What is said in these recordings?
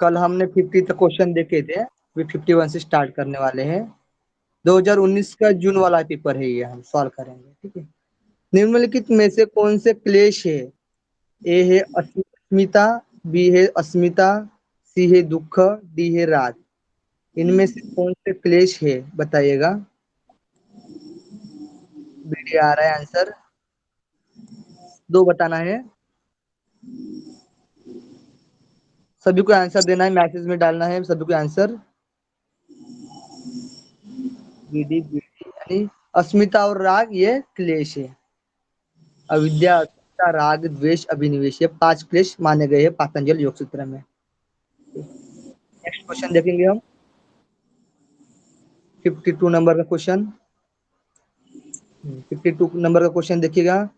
कल हमने 50 तक क्वेश्चन देखे थे, अभी 51 से स्टार्ट करने वाले हैं। 2019 का जून वाला पेपर है ये, हम सॉल्व करेंगे, ठीक है। निम्नलिखित में से कौन से क्लेश है? ए है अस्मिता, बी है अस्मिता, सी है दुख, डी है राग। इनमें से कौन से क्लेश है बताइएगा। बी आ रहा है आंसर, दो बताना है। सभी को आंसर देना है, मैसेज में डालना है सभी को आंसर। बीडी यानी अस्मिता और राग ये क्लेश है। अविद्या, अस्मिता, राग, द्वेष, अभिनिवेश, ये 5 क्लेश माने गए हैं पातंजल योग सूत्र में। नेक्स्ट क्वेश्चन देखेंगे हम, 52 नंबर का क्वेश्चन। 52 नंबर का क्वेश्चन देखिएगा।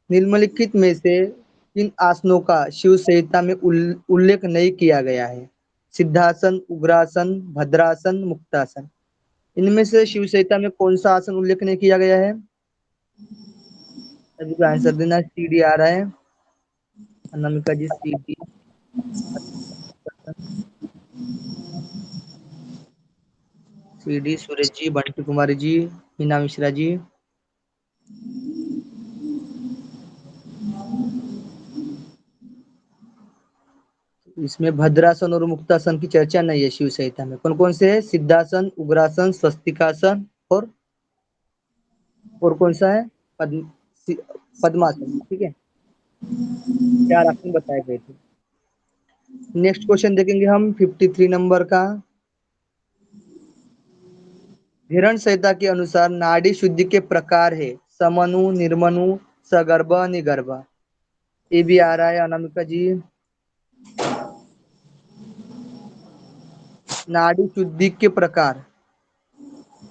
निम्नलिखित में से किन आसनों का शिव संहिता में उल्लेख नहीं किया गया है? सिद्धासन, उग्रासन, भद्रासन, मुक्तासन। इनमें से शिव संहिता में कौन सा आसन उल्लेख नहीं किया गया है? सभी को आंसर देना। सीडी आ रहा है, अनामिका जी सीडी, सीडी, सूरज जी, बंटी कुमारी जी, मीना मिश्रा जी। इसमें भद्रासन और मुक्तासन की चर्चा नहीं है शिव संहिता में। कौन कौन से है? सिद्धासन, उग्रासन, स्वस्तिकासन और कौन सा है? पद्म पद्मासन, ठीक है। 4 आसन बताए गए थे। नेक्स्ट क्वेश्चन देखेंगे हम 53 नंबर का। धीरण संहिता के अनुसार नाड़ी शुद्धि के प्रकार है समनु, निर्मनु, सगर्भ, निगर्भ। ये भी आ रहा है अनामिका जी। नाड़ी शुद्धि के प्रकार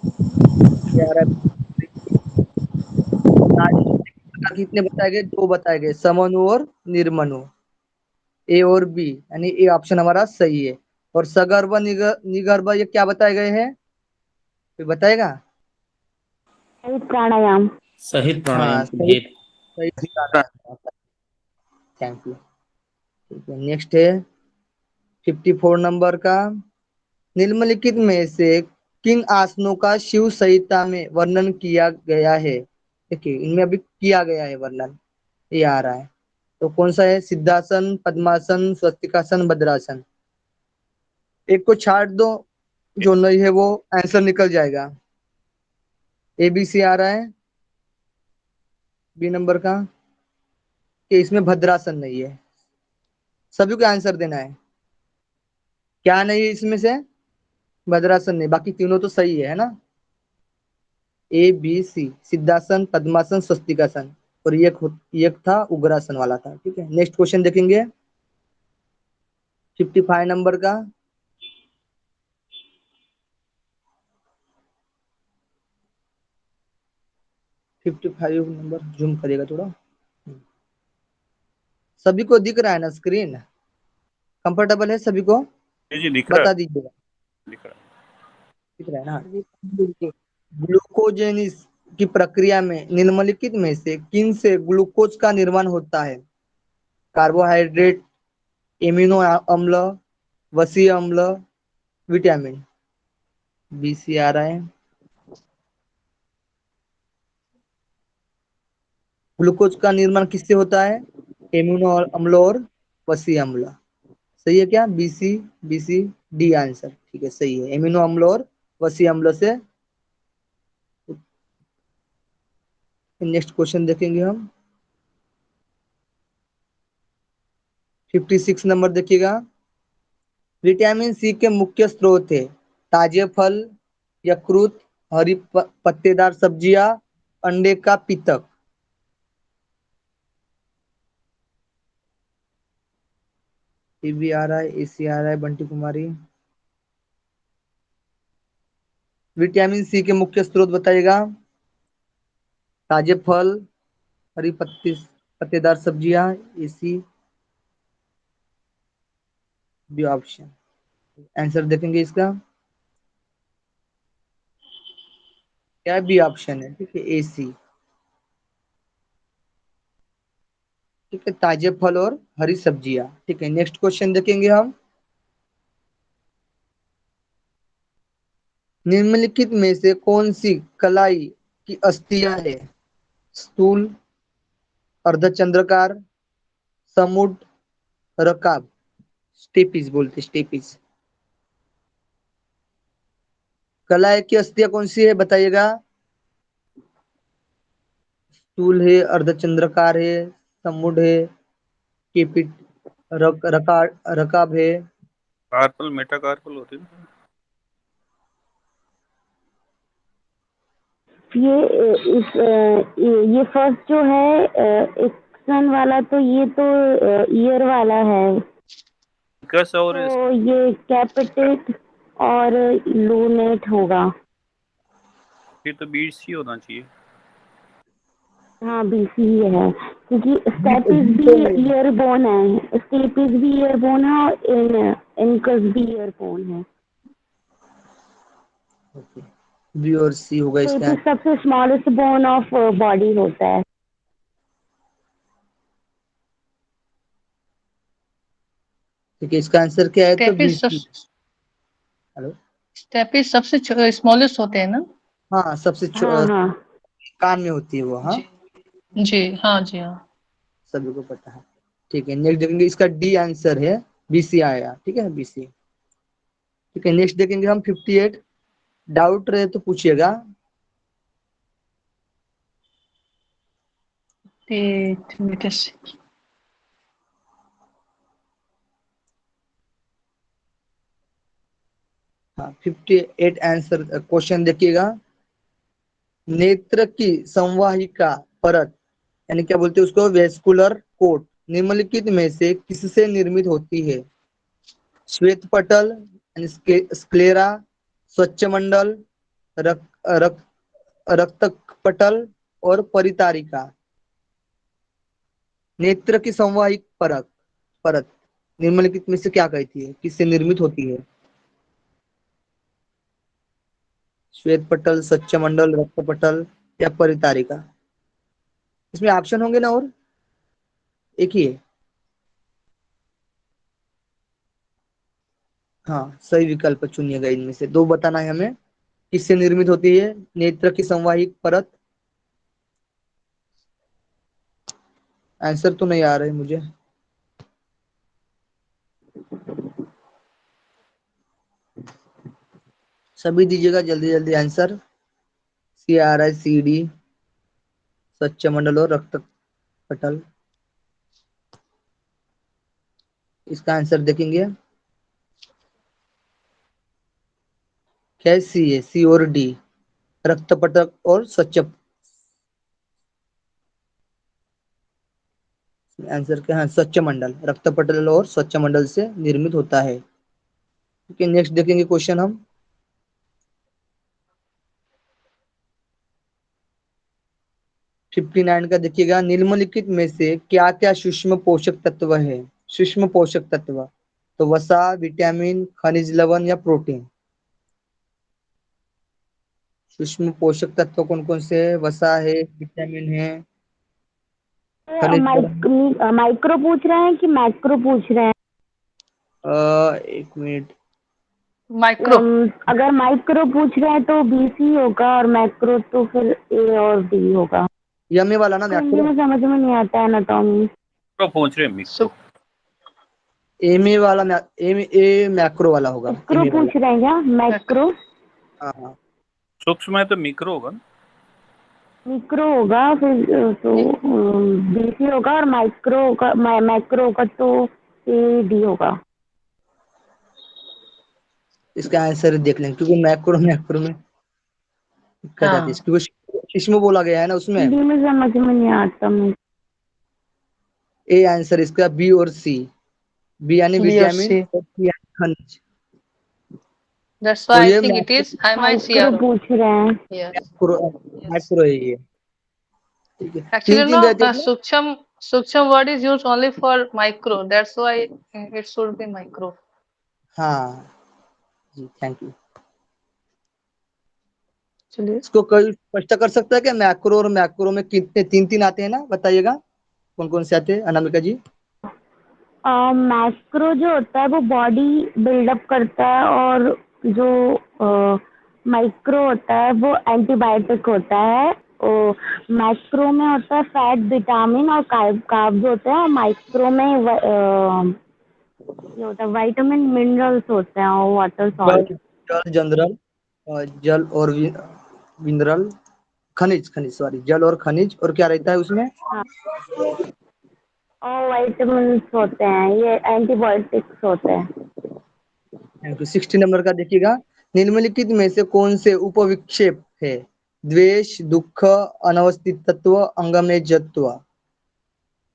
ये आ रहा है। नाड़ी शुद्धि के प्रकार कितने बताए गए? 2 बताए गए, समनु और निर्मनु। ए और बी, यानी ए ऑप्शन हमारा सही है। और सगर्भ, निगर्भ ये क्या बताए गए हैं? कोई बताएगा? सहित प्राणायाम। सहित प्राणायाम हाँ, की सही भेद। सही प्राणायाम। Thank you. ठीक है, नेक्स्ट है 54 नंबर का। निम्नलिखित में से किन आसनों का शिव संहिता में वर्णन किया गया है? देखिए इनमें अभी किया गया है वर्णन, ये आ रहा है। तो कौन सा है? सिद्धासन, पद्मासन, स्वस्तिकासन, भद्रासन। एक को छाट दो, जो नहीं है वो आंसर निकल जाएगा। ए बी सी आ रहा है बी नंबर का, कि इसमें भद्रासन नहीं है। सभी को आंसर देना है। क्या नहीं है इसमें से? भद्रासन नहीं, बाकी तीनों तो सही है ना। ए बी सी, सिद्धासन, पद्मासन, स्वस्तिकासन। और एक था उग्रासन वाला था, ठीक है। नेक्स्ट क्वेश्चन देखेंगे 55 नंबर का। फिफ्टी फाइव नंबर जूम करिएगा थोड़ा। सभी को दिख रहा है ना स्क्रीन? कंफर्टेबल है सभी को? जी जी दिख रहा बता है, दीजिएगा। दिख रहा है। दिख रहा है ना? ग्लूकोजेनिस की प्रक्रिया में निम्नलिखित में से किन से ग्लूकोज का निर्माण होता है? कार्बोहाइड्रेट, एमिनो अम्ल, वसीय अम्ल, विटामिन। बी सी आ रहा है। ग्लूकोज का निर्माण किससे होता है? एमिनो अम्ल और वसीय अम्ल। सही है क्या? बी सी डी आंसर, ठीक है, सही है। एमिनो अम्ल और वसीय अम्ल से। नेक्स्ट क्वेश्चन देखेंगे हम 56 नंबर देखिएगा। विटामिन सी के मुख्य स्रोत है ताजे फल, यकृत, हरी पत्तेदार सब्जियां, अंडे का पितक। ये भी आ रहा है, एसी आ रहा है बंटी कुमारी। विटामिन सी के मुख्य स्रोत बताइएगा। ताजे फल, हरी पत्तेदार सब्जियां, एसी बी ऑप्शन। आंसर देखेंगे इसका। क्या बी ऑप्शन है, ठीक है, एसी। ठीक है, ताजे फल और हरी सब्जियां, ठीक है। नेक्स्ट क्वेश्चन देखेंगे हम निम्नलिखित में से कौन सी कलाई की अस्थियां है? स्थूल, अर्धचंद्राकार, समुड, रकाब। स्टेपीज बोलते, स्टेपीज। कलाई की अस्थियां कौन सी है बताइएगा? स्थूल है, अर्धचंद्राकार है, समुड है, केपिट, रकाब है। कार्पल मेटाकार्पल होती है ना। ये फर्स्ट जो है एक्सन वाला, तो ये तो ईयर वाला है, कस और तो ये कैपिटेट और लूनेट होगा। फिर तो बीच ही होना चाहिए। हाँ, बीसी ही है, क्योंकि स्टेपिस बी भी तो नहीं। ईयरबोन है, स्टेपिस भी ईयरबोन है और इनकस भी ईयरबोन है। बी और सी होगा इसका स्टेपिस आंसर। सबसे स्मॉलेस्ट बोन ऑफ बॉडी होता है। ठीक है, इसका आंसर क्या है? तो बी स्टेपिस सी। हेलो। स्टेपिस सबसे स्मॉलेस्ट होते हैं ना? हाँ, सबसे हाँ हाँ। कान में होती है वो। हाँ, जी जी हाँ जी हाँ। सभी को पता है। ठीक है, नेक्स्ट देखेंगे, इसका डी आंसर है। बीसी आएगा, ठीक है, बीसी। ठीक है, नेक्स्ट देखेंगे हम 58। डाउट रहे तो पूछिएगा। हाँ, 58 आंसर क्वेश्चन देखिएगा। नेत्र की संवाहिका परत, यानी क्या बोलते हैं उसको, वेस्कुलर कोट, निम्नलिखित में से किससे निर्मित होती है? श्वेत पटल, यानी स्क्लेरा, स्वच्छमंडल, रक, रक, रक्त पटल और परितारिका। नेत्र की संवाहिक परत परत निम्नलिखित में से क्या कहती है, किससे निर्मित होती है? श्वेत पटल, स्वच्छमंडल, रक्त पटल या परितारिका। इसमें ऑप्शन होंगे ना, और एक ही है? हाँ, सही विकल्प चुनिएगा, इनमें से दो बताना है हमें। किससे निर्मित होती है नेत्र की संवाहिक परत? आंसर तो नहीं आ रहे मुझे। सभी दीजिएगा जल्दी जल्दी आंसर। सी आ रहा है, सी डी, स्वच्छमंडल और रक्त पटल। इसका आंसर देखेंगे, क्या सी है? सी और डी, रक्त पटल और स्वच्छ। आंसर क्या है? स्वच्छ मंडल, रक्त पटल और स्वच्छ मंडल से निर्मित होता है। ठीक है, नेक्स्ट देखेंगे क्वेश्चन हम। 59 का देखिएगा, निम्नलिखित में से क्या क्या सूक्ष्म पोषक तत्व है? सूक्ष्म पोषक तत्व, तो वसा, विटामिन, खनिज लवण या प्रोटीन। सूक्ष्म पोषक तत्व कौन कौन से है? वसा है, विटामिन है, खनिज लवण। माइक्रो पूछ रहे हैं कि मैक्रो पूछ रहे हैं? एक मिनट। माइक्रो। अगर माइक्रो पूछ रहे हैं तो बीसी होगा, और मैक्रो तो फिर ए और डी होगा। यमे वाला ना, तो हिंदी मैक्रो? में समझ में नहीं आता है एनाटॉमी। तो पहुंच रहे हैं मिक्रो। एम ए वाला, ए मैक्रो वाला होगा, मैक्रो एम ए वाला। पूछ रहे हैं क्या? मैक्रो। हाँ हाँ। सूक्ष्म है तो मिक्रो होगा ना। मिक्रो होगा फिर तो बीसी होगा, और माइक्रो होगा, मैक्रो होगा तो ए डी होगा। इसका आंसर देख लेंगे, क्योंकि मैक्रो मैक्रो में दिक्कत आती है, हाँ, क्योंकि इसमें बोला गया है ना उसमें। हिंदी में समझ में नहीं आता मुझे। ए आंसर इसका, बी और सी। बी यानी बी और विटामिन सी। और सी यानी खनिज। दैट्स तो व्हाई आई ये think it macro, is M I C micro R O. पूछ रहे हैं। Yes macro yes. मैक्रो है ये। ठीक है, तीन Actually, तीन no, रहती है ना। Suksham word is used only for micro. That's why it should be micro. हाँ जी, थैंक यू। चलिए। इसको कोई स्पष्ट कर सकता है कि मैक्रो और मैक्रो में कितने, तीन तीन आते हैं ना? बताइएगा कौन कौन से आते हैं, अनामिका जी। मैक्रो जो होता है वो बॉडी बिल्डअप करता है, और जो माइक्रो होता है वो एंटीबायोटिक होता है, और मैक्रो में होता है फैट, विटामिन और कार्ब्स होते हैं, और माइक्रो में ये होता है विटामिन मिनरल्स होते हैं और वाटर सॉल्ट। जल जल जनरल जल और मिनरल, खनिज खनिज सॉरी, जल और खनिज, और क्या रहता है उसमें? हाँ, और विटामिन होते हैं, ये एंटीबायोटिक्स होते हैं। Thank you. 60 नंबर का देखिएगा, निम्नलिखित में से कौन से उपविक्षेप है? द्वेष, दुख, अनवस्थितत्व, अंगमेजत्व।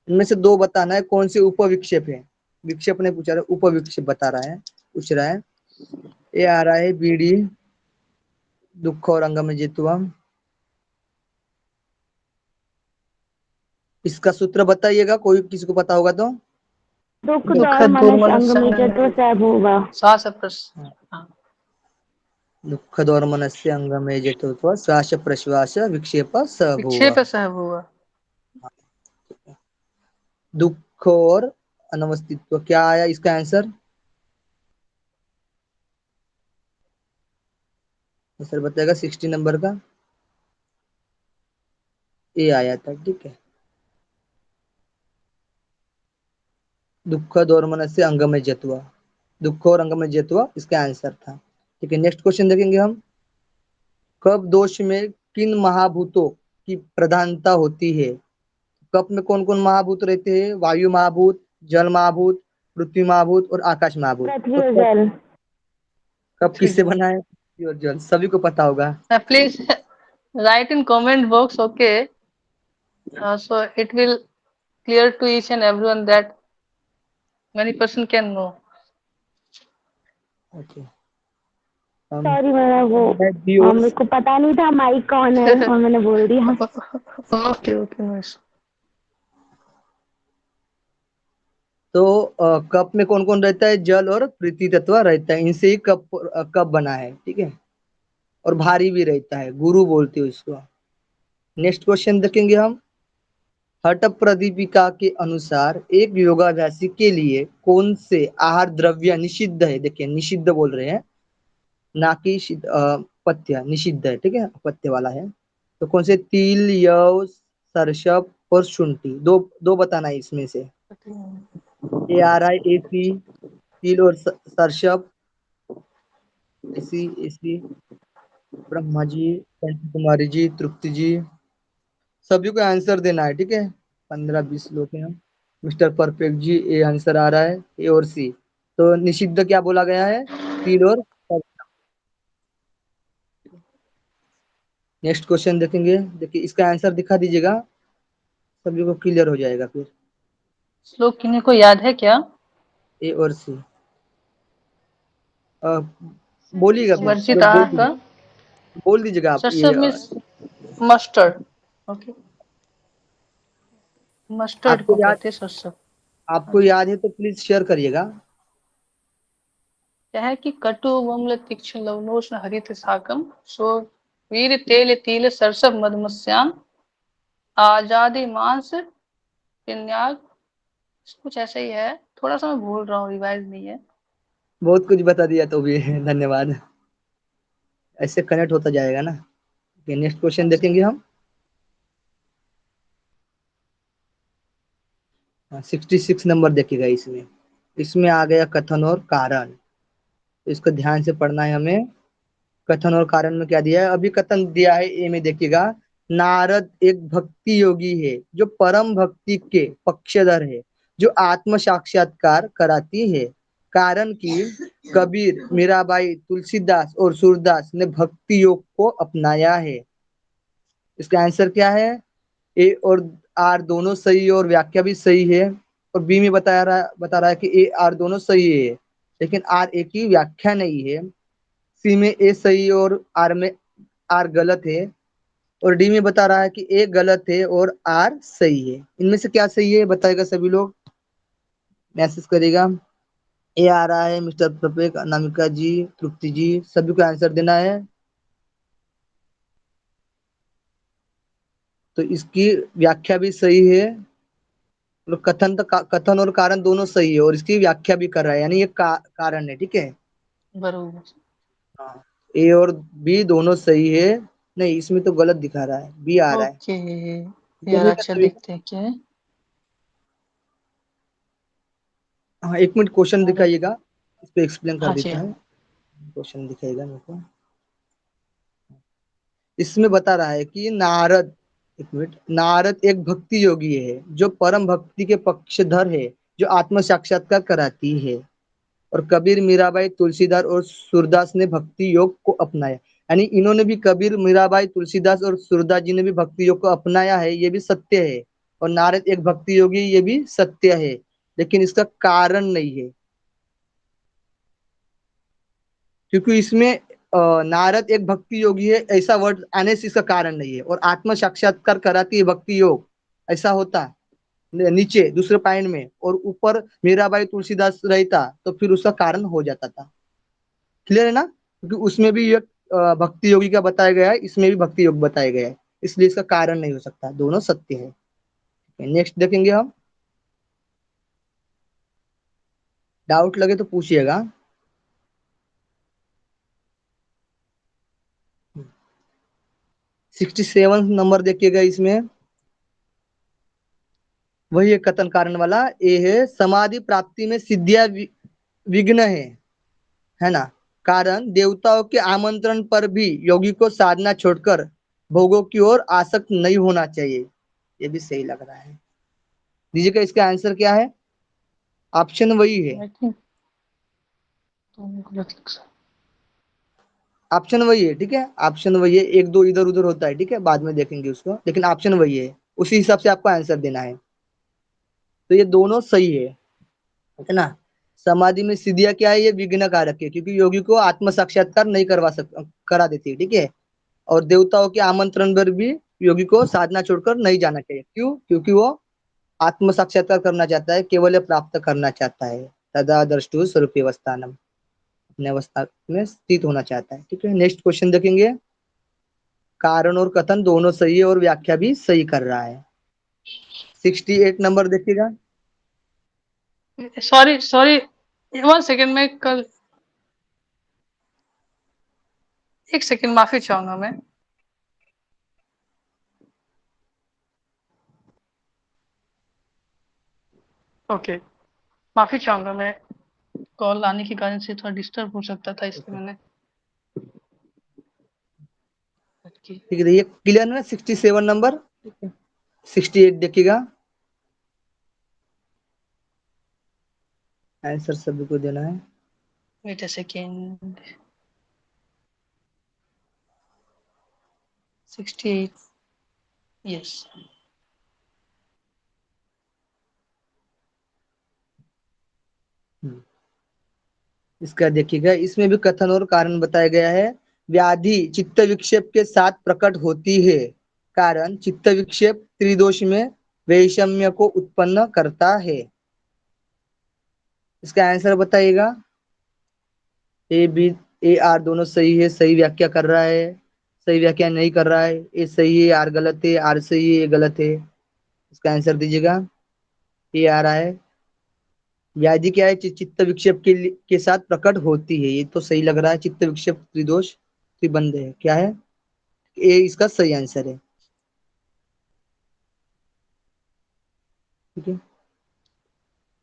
इनमें से दो बताना है, कौन से उपविक्षेप है। विक्षेप ने पूछा रहा, उपविक्षेप बता रहा है, पूछ रहा है। ये आ रहा है बीड़ी, दुख और अंगमेजत्व। इसका सूत्र बताइएगा, कोई किसी को पता होगा तो। दुख दुःख दौर मनुष्य अंगमीजत्व दुर्मनस्य सब होगा। श्वास हाँ। दुख दौर मनस्य अंगमेजत्व श्वास प्रश्वास विक्षेप विक्षेप सभुव। सह हुआ। दुख और अनवस्थित्व क्या आया इसका आंसर? आंसर बताएगा 60 नंबर का, ये आया था, ठीक है। दुख दोर्मनस्य अंगमेजत्व, दुख और अंगमेजत्व इसका आंसर था, ठीक है। नेक्स्ट क्वेश्चन देखेंगे हम। कप दोष में किन महाभूतों की प्रधानता होती है? कप में कौन कौन महाभूत रहते हैं? वायु महाभूत, जल महाभूत, पृथ्वी महाभूत और आकाश महाभूत। पृथ्वी तो और कप, जल। कप किससे बना है? पृथ्वी और जल, सभी को पता होगा। Please write in comment box, okay? So it will clear to each and everyone that many person can know. Okay. Sorry, मैंने वो मेरे को पता नहीं था माइक कौन है और मैंने बोल दिया। Okay, okay, nice. तो कप में कौन कौन रहता है? जल और पृथ्वी तत्व रहता है, इनसे ही कप बना है, ठीक है। और भारी भी रहता है, गुरु बोलते हैं उसको। नेक्स्ट क्वेश्चन देखेंगे हम। हठ प्रदीपिका के अनुसार एक योगाभ्यासी के लिए कौन से आहार द्रव्य निषिद्ध है? देखिए निषिद्ध बोल रहे हैं, ना कि पथ्य, निषिद्ध है, ठीक है, पथ्य वाला है। तो कौन से? तिल, यव, सरसप और शुंठी। दो दो बताना है इसमें से। ये आ रहा है एसी, तिल और सरसप, एसी एसी, ब्रह्मा जी, कुमारी जी, तृप्ति जी, सभी को आंसर देना है, ठीक है। 15-20 लोग हैं हम। मिस्टर परफेक्ट जी, ये आंसर आ रहा है, ए और सी। तो निषिद्ध क्या बोला गया है? तिल और सरसप। नेक्स्ट क्वेश्चन देखेंगे, देखिए इसका आंसर दिखा दीजिएगा, सभी को क्लियर हो जाएगा फिर। श्लोक किन्हीं को याद है क्या? ए और सी बोलिएगा, वर्जित लोग बोल आहार का दीजिए, बोल दीजिएगा आप ये। सरसब मीन्स मस्टर्ड। ओके, मस्टर्ड आपको को याद, कहते हैं सरसब। हाँ आपको जी। याद है तो प्लीज शेयर करिएगा। क्या है कि कटु अम्ल तीक्ष्ण लवणोष्ण हरित शाकम सो वीर तेल तिल सरसब मदमस्याम आजादी मांस पिन्याग, कुछ ऐसा ही है। थोड़ा सा मैं भूल रहा हूँ, रिवाइज नहीं है। बहुत कुछ बता दिया तो भी धन्यवाद, ऐसे कनेक्ट होता जाएगा ना। नेक्स्ट क्वेश्चन हाँ जी। देखेंगे हम। 66 नंबर देखिएगा इसमें। इसमें आ गया कथन और कारण, तो इसको ध्यान से पढ़ना है हमें। कथन और कारण में क्या दिया है? अभी कथन दिया है ए में, देखिएगा। नारद एक भक्ति योगी है जो परम भक्ति के पक्षधर है, जो आत्म साक्षात्कार कराती है। कारण की कबीर, मीराबाई, तुलसीदास और सूरदास ने भक्ति योग को अपनाया है। इसका आंसर क्या है? ए और आर दोनों सही है और व्याख्या भी सही है। और बी में बता रहा है कि ए आर दोनों सही है, लेकिन आर ए की व्याख्या नहीं है। सी में ए सही है और आर में आर गलत है। और डी में बता रहा है कि ए गलत है और आर सही है। इनमें से क्या सही है बताएगा, सभी लोग मैसेज करेगा। ए आ रहा है मिस्टर प्रपेक, अनामिका जी, तृप्ति जी, सभी को आंसर देना है। तो इसकी व्याख्या भी सही है, और कथन और कारण दोनों सही है, और इसकी व्याख्या भी कर रहा है, यानी ये कारण है, ठीक है। बरोबर। हाँ, ए और बी दोनों सही है। नहीं, इसमें तो गलत दिखा रहा है, बी आ रहा है। ओके यार, देखिएगा अच्छा सभी। देखते हैं क्या है। हाँ, 1 मिनट क्वेश्चन अरे दिखाइएगा, इस पे एक्सप्लेन कर हाँ जी देता हाँ। है। क्वेश्चन दिखाइएगा मेरे को। इसमें बता रहा है कि नारद, 1 मिनट, नारद एक भक्ति योगी है जो परम भक्ति के पक्षधर है, जो आत्म साक्षात्कार कराती है। और कबीर, मीराबाई, तुलसीदास और सूरदास ने भक्ति योग को अपनाया। यानी इन्होंने भी, कबीर, मीराबाई, तुलसीदास और सूरदास जी ने भी भक्ति योग को अपनाया है, ये भी सत्य है। और नारद एक भक्ति योगी, ये भी सत्य है। लेकिन इसका कारण नहीं है, क्योंकि इसमें नारद एक भक्ति योगी है ऐसा वर्ड आने से इसका कारण नहीं है। और आत्म साक्षात्कार कराती है भक्ति योग, ऐसा होता नीचे दूसरे पॉइंट में, और ऊपर मीराबाई, तुलसीदास रहता तो फिर उसका कारण हो जाता था। क्लियर है ना? क्योंकि उसमें भी एक भक्ति योगी का बताया गया है, इसमें भी भक्ति योग बताया गया है, इसलिए इसका कारण नहीं हो सकता, दोनों सत्य है। नेक्स्ट देखेंगे हम। डाउट लगे तो पूछिएगा। 67 नंबर देखिएगा, इसमें वही है कथन कारण वाला। ए है, समाधि प्राप्ति में सिद्धियां विघ्न है ना। कारण देवताओं के आमंत्रण पर भी योगी को साधना छोड़कर भोगों की ओर आसक्त नहीं होना चाहिए। ये भी सही लग रहा है। दीजिएगा इसका आंसर क्या है? ऑप्शन वही है। आई थिंक तो गलत लग सकता ऑप्शन वही है, ठीक है, ऑप्शन वही है। एक दो इधर उधर होता है, ठीक है, बाद में देखेंगे उसको, लेकिन ऑप्शन वही है। उसी हिसाब से आपको आंसर देना है। तो ये दोनों सही है ना। समाधि में सिद्धियां क्या है? ये विघ्न कारक है, क्योंकि योगी को आत्म साक्षात्कार नहीं करा देती है, ठीक है। और देवताओं के आमंत्रण पर भी योगी को साधना छोड़कर नहीं जाना चाहिए। क्यों? क्योंकि वो आत्म साक्षात्कार करना चाहता है, केवल प्राप्त करना चाहता है। तदा दृष्टु स्वरूप अवस्थानम, अपने अवस्था में स्थित होना चाहता है, ठीक है। नेक्स्ट क्वेश्चन देखेंगे। कारण और कथन दोनों सही है और व्याख्या भी सही कर रहा है। 68 नंबर देखिएगा। है। सॉरी सॉरी, 1 सेकेंड में कल, 1 सेकेंड माफी चाहूंगा मैं। ओके, माफी चाहूंगा मैं, कॉल आने के कारण से थोड़ा डिस्टर्ब हो सकता था, इसलिए मैंने कट की। ठीक है, ये क्लियर है ना? 67 नंबर। 68 देखिएगा। आंसर सभी को देना है। Wait a second. 68, यस। इसका देखिएगा, इसमें भी कथन और कारण बताया गया है। व्याधि चित्त विक्षेप के साथ प्रकट होती है। कारण चित्त विक्षेप त्रिदोष में वैषम्य को उत्पन्न करता है। इसका आंसर बताइएगा। ए बी, ए आर दोनों सही है, सही व्याख्या कर रहा है, सही व्याख्या नहीं कर रहा है। ए सही है, आर गलत है, आर सही है, ए गलत है। इसका आंसर दीजिएगा। ए आ रहा है। व्याधि क्या है? चित्त विक्षेप के साथ प्रकट होती है, ये तो सही लग रहा है। चित्त विक्षेप त्रिदोष त्रिबंध है, क्या है? ए इसका सही आंसर है, ठीक है।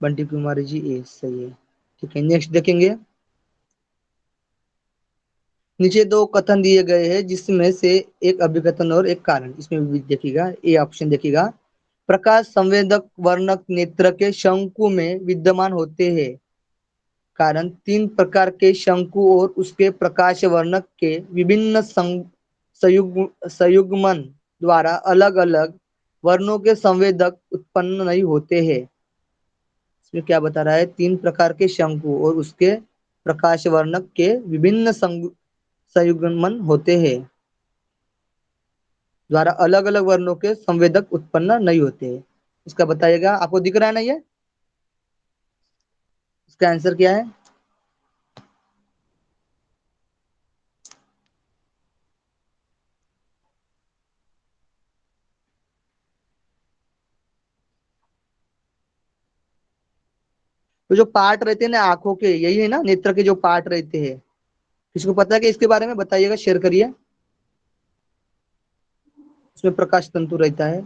बंटी कुमारी जी, ए सही है, ठीक है। नेक्स्ट देखेंगे। नीचे दो कथन दिए गए हैं, जिसमें से एक अभिकथन और एक कारण, इसमें भी देखिएगा। ए ऑप्शन देखिएगा। प्रकाश संवेदक वर्णक नेत्र के शंकु में विद्यमान होते हैं। कारण 3 प्रकार के शंकु और उसके प्रकाश वर्णक के विभिन्न संयुग्मन द्वारा अलग अलग वर्णों के संवेदक उत्पन्न नहीं होते हैं। इसमें क्या बता रहा है? 3 प्रकार के शंकु और उसके प्रकाश वर्णक के विभिन्न संयुग्मन होते हैं, द्वारा अलग अलग वर्णों के संवेदक उत्पन्न नहीं होते हैं। इसका बताइएगा। आपको दिख रहा है ना ये? इसका आंसर क्या है? तो जो पार्ट रहते हैं ना आंखों के, यही है ना, नेत्र के जो पार्ट रहते हैं, किसको पता है कि इसके बारे में बताइएगा, शेयर करिए। इसमें प्रकाश तंतु रहता है।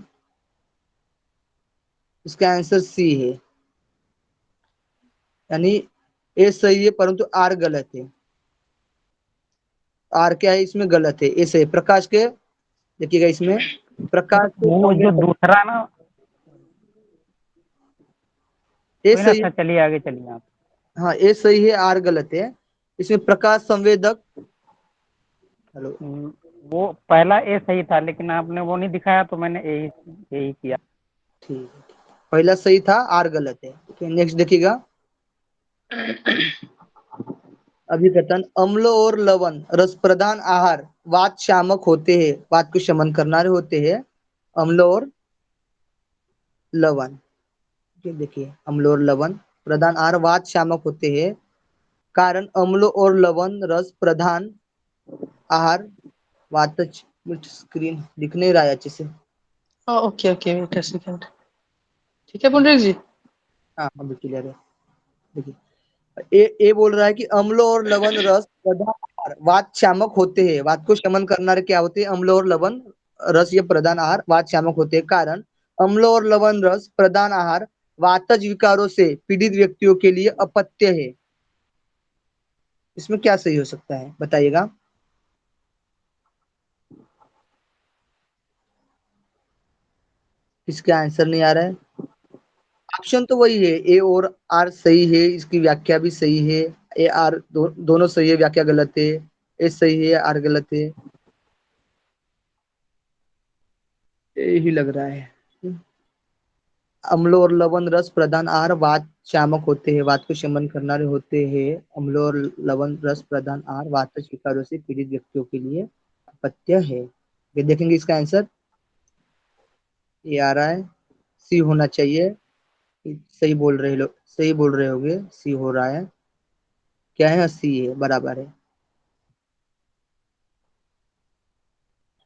इसका आंसर सी है, यानी ए सही है परंतु आर गलत है। आर क्या है इसमें, गलत है। ए सही है। प्रकाश के, देखिएगा इसमें प्रकाश के वो जो संवेदक, दूसरा ना, ए कोई ना सही सर, है। चलिए आगे चलिए आप। हाँ ए सही है, आर गलत है। इसमें प्रकाश संवेदक, हेलो, हम्म, वो पहला ए सही था, लेकिन आपने वो नहीं दिखाया तो मैंने यही यही किया। ठीक है, पहला सही था, आर गलत है। ठीक है, नेक्स्ट देखिएगा। अभिकथन, अम्ल और लवण रस प्रधान आहार वात शामक होते हैं, वात को शमन करनारे होते हैं। अम्ल और लवण, ये देखिए, अम्ल और लवण प्रधान आहार वात शामक होते हैं, कारण अम्ल और लवण रस प्रधान आहार वातज, स्क्रीन दिख नहीं रहा है अच्छे से। Okay okay, wait a second. ठीक है पुंडरीक जी। हाँ अभी क्लियर है। देखिए, ए बोल रहा है कि अम्ल और लवण रस प्रधान आहार वात शामक होते हैं। वात को शमन करनारे क्या होते हैं, अम्ल और लवण रस, ये प्रधान आहार वात शामक होते हैं। कारण अम्ल और लवण रस प्रधान आहार वातज विकारों से पीड़ित व्यक्तियों के लिए अपत्य है। इसमें क्या सही हो सकता है, बताइएगा। इसका आंसर नहीं आ रहा है। ऑप्शन तो वही है, ए और आर सही है, इसकी व्याख्या भी सही है। ए आर दोनों सही है, व्याख्या गलत है। ए सही है, आर गलत है। यही लग रहा है। अम्ल और लवण रस प्रधान आहार वात शामक होते हैं, वात को शमन करनारे होते हैं। अम्ल और लवण रस प्रधान आहार वातज विकारों से पीड़ित व्यक्तियों के लिए अपत्य है। ये देखेंगे इसका आंसर, ये आ रहा है, सी होना चाहिए। सही बोल रहे लोग, सही बोल रहे होगे, सी हो रहा है। क्या है, सी है, बराबर है।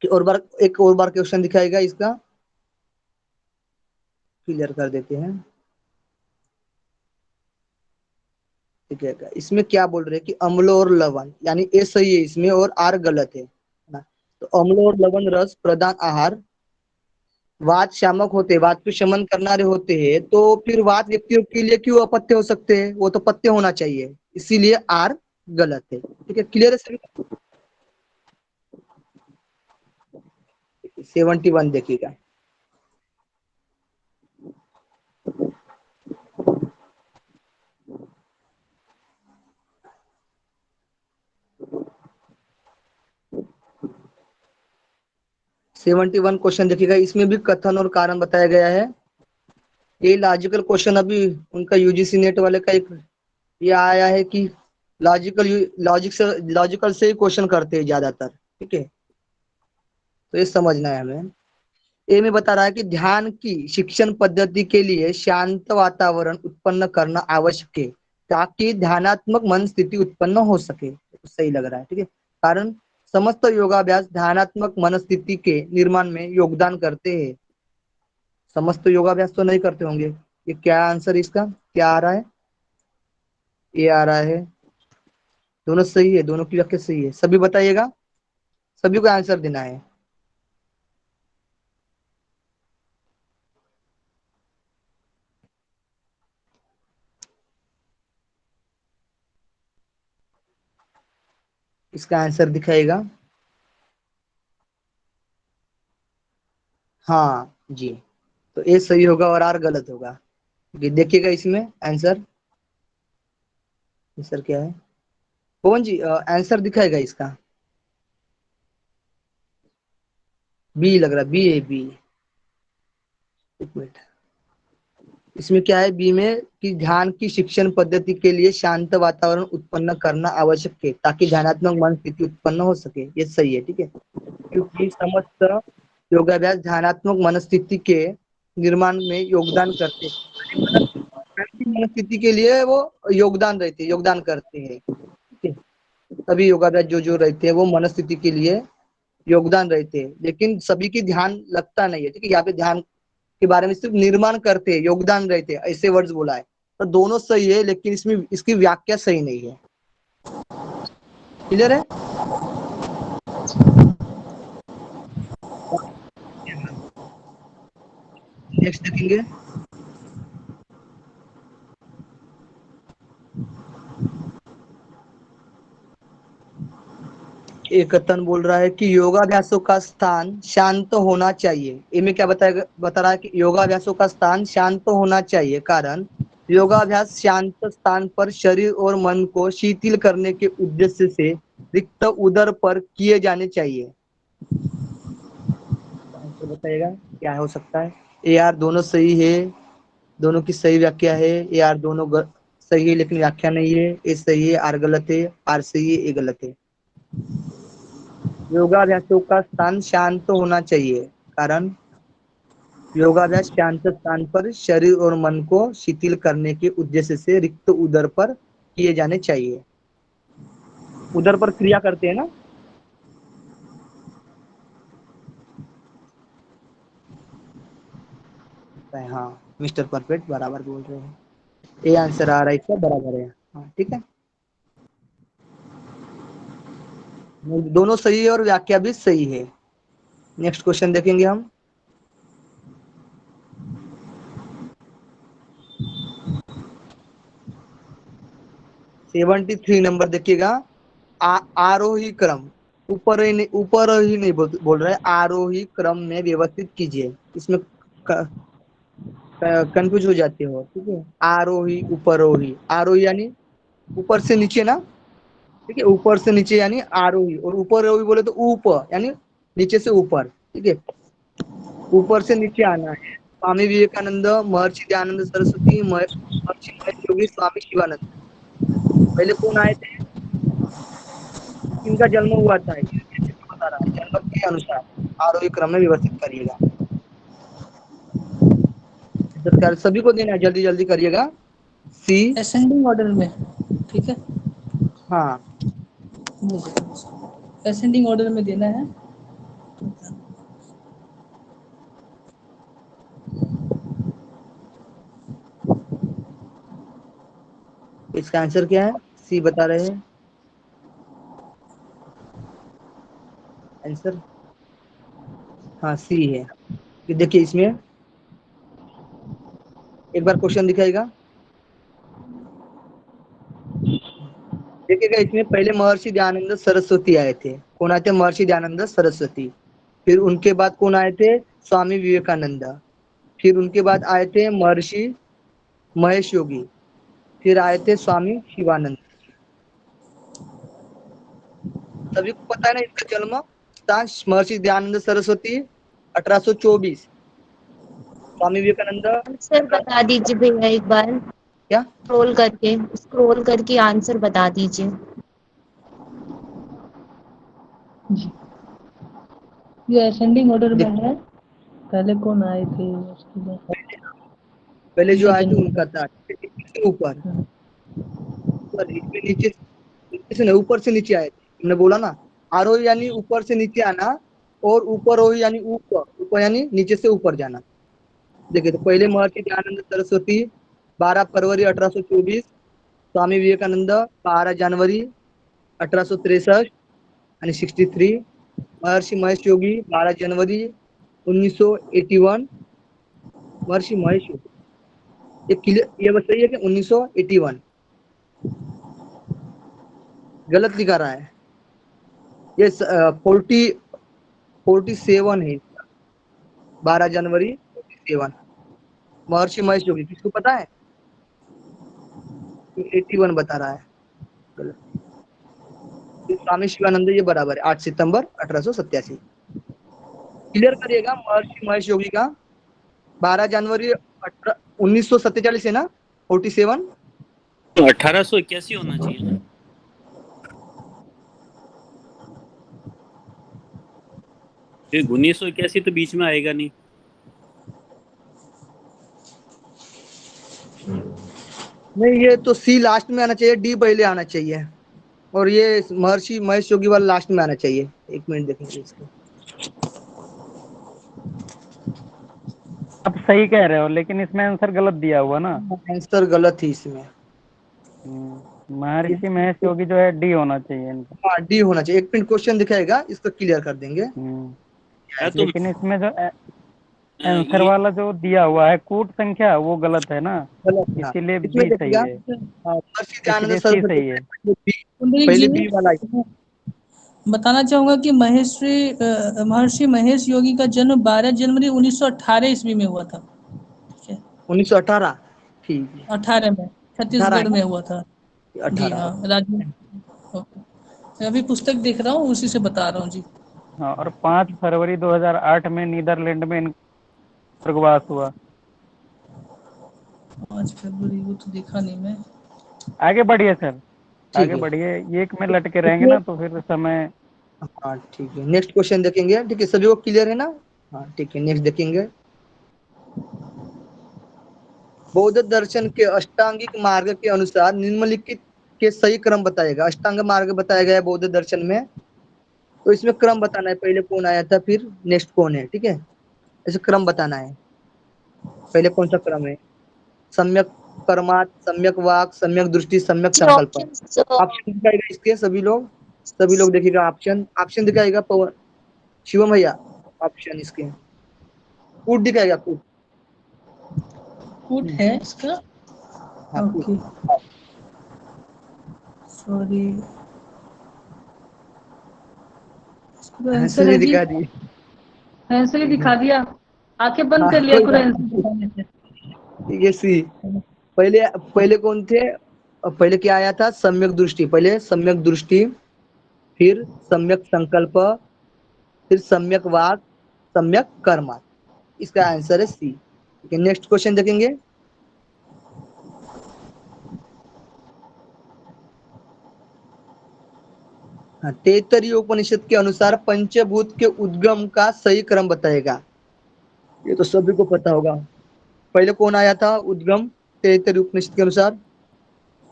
कि और बार, एक और बार क्वेश्चन दिखाएगा इसका, क्लियर कर देते हैं। ठीक है, इसमें क्या बोल रहे हैं कि अम्ल और लवण, यानी ए सही है इसमें और आर गलत है ना। तो अम्ल और लवण रस प्रधान आहार वात शामक होते हैं, वात को शमन करनारे होते हैं, तो फिर वात व्यक्तियों के लिए क्यों अपत्य हो सकते हैं, वो तो पत्य होना चाहिए, इसीलिए आर गलत है। ठीक है, क्लियर है सभी। 71 देखिएगा। सेवेंटी वन क्वेश्चन देखिएगा, इसमें भी कथन और कारण बताया गया है। ये लॉजिकल क्वेश्चन अभी उनका यूजीसी नेट वाले का एक ये आया है कि लॉजिकल से ही क्वेश्चन करते हैं ज्यादातर। ठीक है, तो ये समझना है हमें। ए में बता रहा है कि ध्यान की शिक्षण पद्धति के लिए शांत वातावरण उत्पन्न करना आवश्यक है, ताकि ध्यानात्मक मन स्थिति उत्पन्न हो सके। तो सही लग रहा है। ठीक है, कारण समस्त योगाभ्यास ध्यानात्मक मन स्थिति के निर्माण में योगदान करते हैं। समस्त योगाभ्यास तो नहीं करते होंगे। ये क्या आंसर, इसका क्या आ रहा है, ये आ रहा है। दोनों सही है, दोनों की व्याख्या सही है। सभी बताइएगा, सभी को आंसर देना है। इसका आंसर दिखाएगा। हाँ जी, तो ए सही होगा और आर गलत होगा। देखिएगा इसमें आंसर, आंसर क्या है पवन जी, आंसर दिखाएगा इसका। बी लग रहा है, बी है, बी। एक मिनट, इसमें क्या है बी में कि ध्यान की शिक्षण पद्धति के लिए शांत वातावरण उत्पन्न करना आवश्यक है, ताकि ध्यानात्मक मन स्थिति उत्पन्न हो सके। ये सही है। ठीक है, क्योंकि समस्त योगाभ्यास ध्यानात्मक मनस्थिति के निर्माण में योगदान करते हैं। मनस्थिति के लिए वो योगदान करते हैं। ठीक है, सभी योगाभ्यास जो रहते हैं वो मनस्थिति के लिए योगदान रहते हैं, लेकिन सभी की ध्यान लगता नहीं है। ठीक है, यहाँ पे ध्यान के बारे में सिर्फ निर्माण करते हैं, योगदान रहते हैं, ऐसे वर्ड्स बोला है। तो दोनों सही है, लेकिन इसमें इसकी व्याख्या सही नहीं है। क्लियर है? नेक्स्ट देखेंगे। एक कथन बोल रहा है कि योगाभ्यासों का स्थान शांत होना चाहिए। इनमें क्या बता रहा है कि योगाभ्यासों का स्थान शांत होना चाहिए, कारण योगाभ्यास शांत स्थान पर शरीर और मन को शिथिल करने के उद्देश्य से रिक्त उदर पर किए जाने चाहिए। आंसर बताइएगा क्या हो सकता है। ये यार दोनों सही है, दोनों की सही व्याख्या है। ये यार दोनों सही है लेकिन व्याख्या नहीं है। ये सही है, आर गलत है, आर सही है, ये गलत है। योगाभ्यासों का स्थान शांत होना चाहिए, कारण योगाभ्यास शांत स्थान पर शरीर और मन को शिथिल करने के उद्देश्य से रिक्त उदर पर किए जाने चाहिए। उदर पर क्रिया करते हैं ना। हाँ, मिस्टर परफेक्ट बराबर बोल रहे हैं। ये आंसर आ रहा है इसका, बराबर है। हाँ ठीक है, दोनों सही है और व्याख्या भी सही है। नेक्स्ट क्वेश्चन देखेंगे हम। सेवेंटी 3 नंबर देखिएगा। आरोही क्रम, ऊपर ही नहीं बोल रहा है, आरोही क्रम में व्यवस्थित कीजिए। इसमें कंफ्यूज हो जाते हो, ठीक है। आरोही उपरोही, आरोही यानी ऊपर से नीचे ना, ठीक है। ऊपर से नीचे यानी आरोही, और उपरोही बोले तो ऊपर यानी नीचे से ऊपर, ठीक है। ऊपर से नीचे आना है। स्वामी विवेकानंद, महर्षि दयानंद सरस्वती, महर्षि महेश योगी, स्वामी शिवानंद। पहले कौन आए थे, इनका जन्म हुआ था, ये बता रहा है जन्म के अनुसार आरोही क्रम में व्यवस्थित करिएगा। सभी को देना है, जल्दी जल्दी करिएगा। सी, असेंडिंग ऑर्डर में, ठीक है। हाँ असेंडिंग ऑर्डर में देना है। इसका आंसर क्या है, सी बता रहे हैं आंसर। हाँ सी है। ये देखिए इसमें एक बार क्वेश्चन दिखाएगा, देखिएगा। इसमें पहले महर्षि दयानंद सरस्वती आए थे। कौन आए थे, महर्षि दयानंद सरस्वती। फिर उनके बाद कौन आए थे, स्वामी विवेकानंद। फिर उनके बाद आए थे महर्षि महेश योगी। फिर आए थे स्वामी शिवानंद। सभी को पता है ना इसका जन्म स्थान। महर्षि दयानंद सरस्वती 1824, स्वामी विवेकानंद आंसर बता दीजिए भैया एक बार, क्या, स्क्रॉल करके आंसर बता दीजिए। ये असेंडिंग ऑर्डर में है। पहले कौन आए थे, उसके बाद पहले जो आए थे जन्म उनका था ऊपर, इसमें नीचे, नीचे से नहीं, ऊपर से नीचे आए थे। हमने बोला ना, आरोही यानी ऊपर से नीचे आना, और ऊपर हो यानी ऊपर, ऊपर यानी नीचे से ऊपर जाना। देखिए तो पहले महर्षि दयानंद सरस्वती 12 फरवरी 1824, स्वामी विवेकानंद 12 जनवरी 1863 आणि 63, महर्षि महेश योगी 12 जनवरी 1981, महर्षि महेश योगी। ये क्लियर, ये बस सही है कि 1981 गलत लिखा रहा है। ये 47 है, 12 जनवरी 47। महर्षि महेश योगी किसको पता है, 81 बता रहा है, गलत। स्वामी शिवानंद ये बराबर है 8 सितंबर 1887। क्लियर करिएगा, महर्षि महेश योगी का 12 जनवरी 1947 है ना, 47। तो 1881 होना चाहिए ना। फिर 1981 तो बीच में आएगा नहीं। नहीं, ये तो सी लास्ट में आना चाहिए, डी पहले आना चाहिए, और ये महर्षि महेश योगी वाला लास्ट में आना चाहिए। एक मिनट देखेंगे इसको। आप सही कह रहे हो, लेकिन इसमें आंसर गलत दिया हुआ ना। आंसर गलत ही इसमें। महर्षि महेश योगी जो है डी होना चाहिए इनका। हाँ डी होना चाहिए। एक प्रिंट क्वेश्चन दिखाएगा, इसको क्लियर कर देंगे। है तो लेकिन इसमें जो आंसर ये वाला जो दिया हुआ है कूट संख्या वो गलत है ना, गलत है, हाँ। इसीलिए इसमें बी सही देखिएगा, है, महर्षि दयानंद इसलिए सी सरस्वती, सही है। कुंडली पहले जी, बी वाला है। बताना चाहूंगा कि महर्षि महेश योगी का जन्म 12 जनवरी 1918 ईस्वी में हुआ था। ठीक है, 1918, ठीक है। 18 में 18 है छत्तीसगढ़ ना, में हुआ था। जी 18। हाँ, राज्य। ओके, मैं अभी पुस्तक देख रहा हूँ, उसी से बता रहा हूँ जी। हाँ, और 5 फरवरी 2008 में नीदरलैंड में इनका स्वर्गवास हुआ। 5 फरवरी, वो तो देखा नहीं मैं। आगे बढ़िए सर, ठीक आगे है, बढ़िए, एक में लटके रहेंगे इसमें, ना तो फिर समय। हाँ ठीक है, नेक्स्ट क्वेश्चन देखेंगे। ठीक है, सभी को क्लियर है ना? हाँ ठीक है, नेक्स्ट देखेंगे। बौद्ध दर्शन के अष्टांगिक मार्ग के अनुसार निम्नलिखित के सही क्रम बताएगा। अष्टांग मार्ग बताया गया है बौद्ध दर्शन में, तो इसमें क्रम बताना है, पहले कौन आया था फिर नेक्स्ट कौन है। ठीक है, ऐसे क्रम बताना है, पहले कौन सा क्रम है। सम्यक कर्मात, सम्यक वाक, सम्यक दृष्टि, सम्यक जी संकल्प। ऑप्शंस ऑप्शन दिखाएगा इसके, सभी लोग देखिएगा। ऑप्शन दिखाएगा पवन, शिवम भैया, ऑप्शन इसके कूट दिखाएगा, कूट। कूट है इसका। हाँ कूट। ओके, सॉरी, इसको आंसर सही है जी। दिखा दी। आंसर ही ठीक है, दिखा दिया, आंखें बंद हाँ कर लिया कोई करो बात आंसर नहीं। बताने से। ठीक है, सी। पहले पहले कौन थे? पहले क्या आया था? सम्यक दृष्टि। पहले सम्यक दृष्टि, फिर सम्यक संकल्प, फिर सम्यक वाक, सम्यक कर्म। इसका आंसर है सी। ठीक है, नेक्स्ट क्वेश्चन देखेंगे। हाँ, तैत्तरीय उपनिषद के अनुसार पंचभूत के उद्गम का सही क्रम बताएगा। ये तो सभी को पता होगा। पहले कौन आया था उद्गम तैत्तरीय उपनिषद के अनुसार?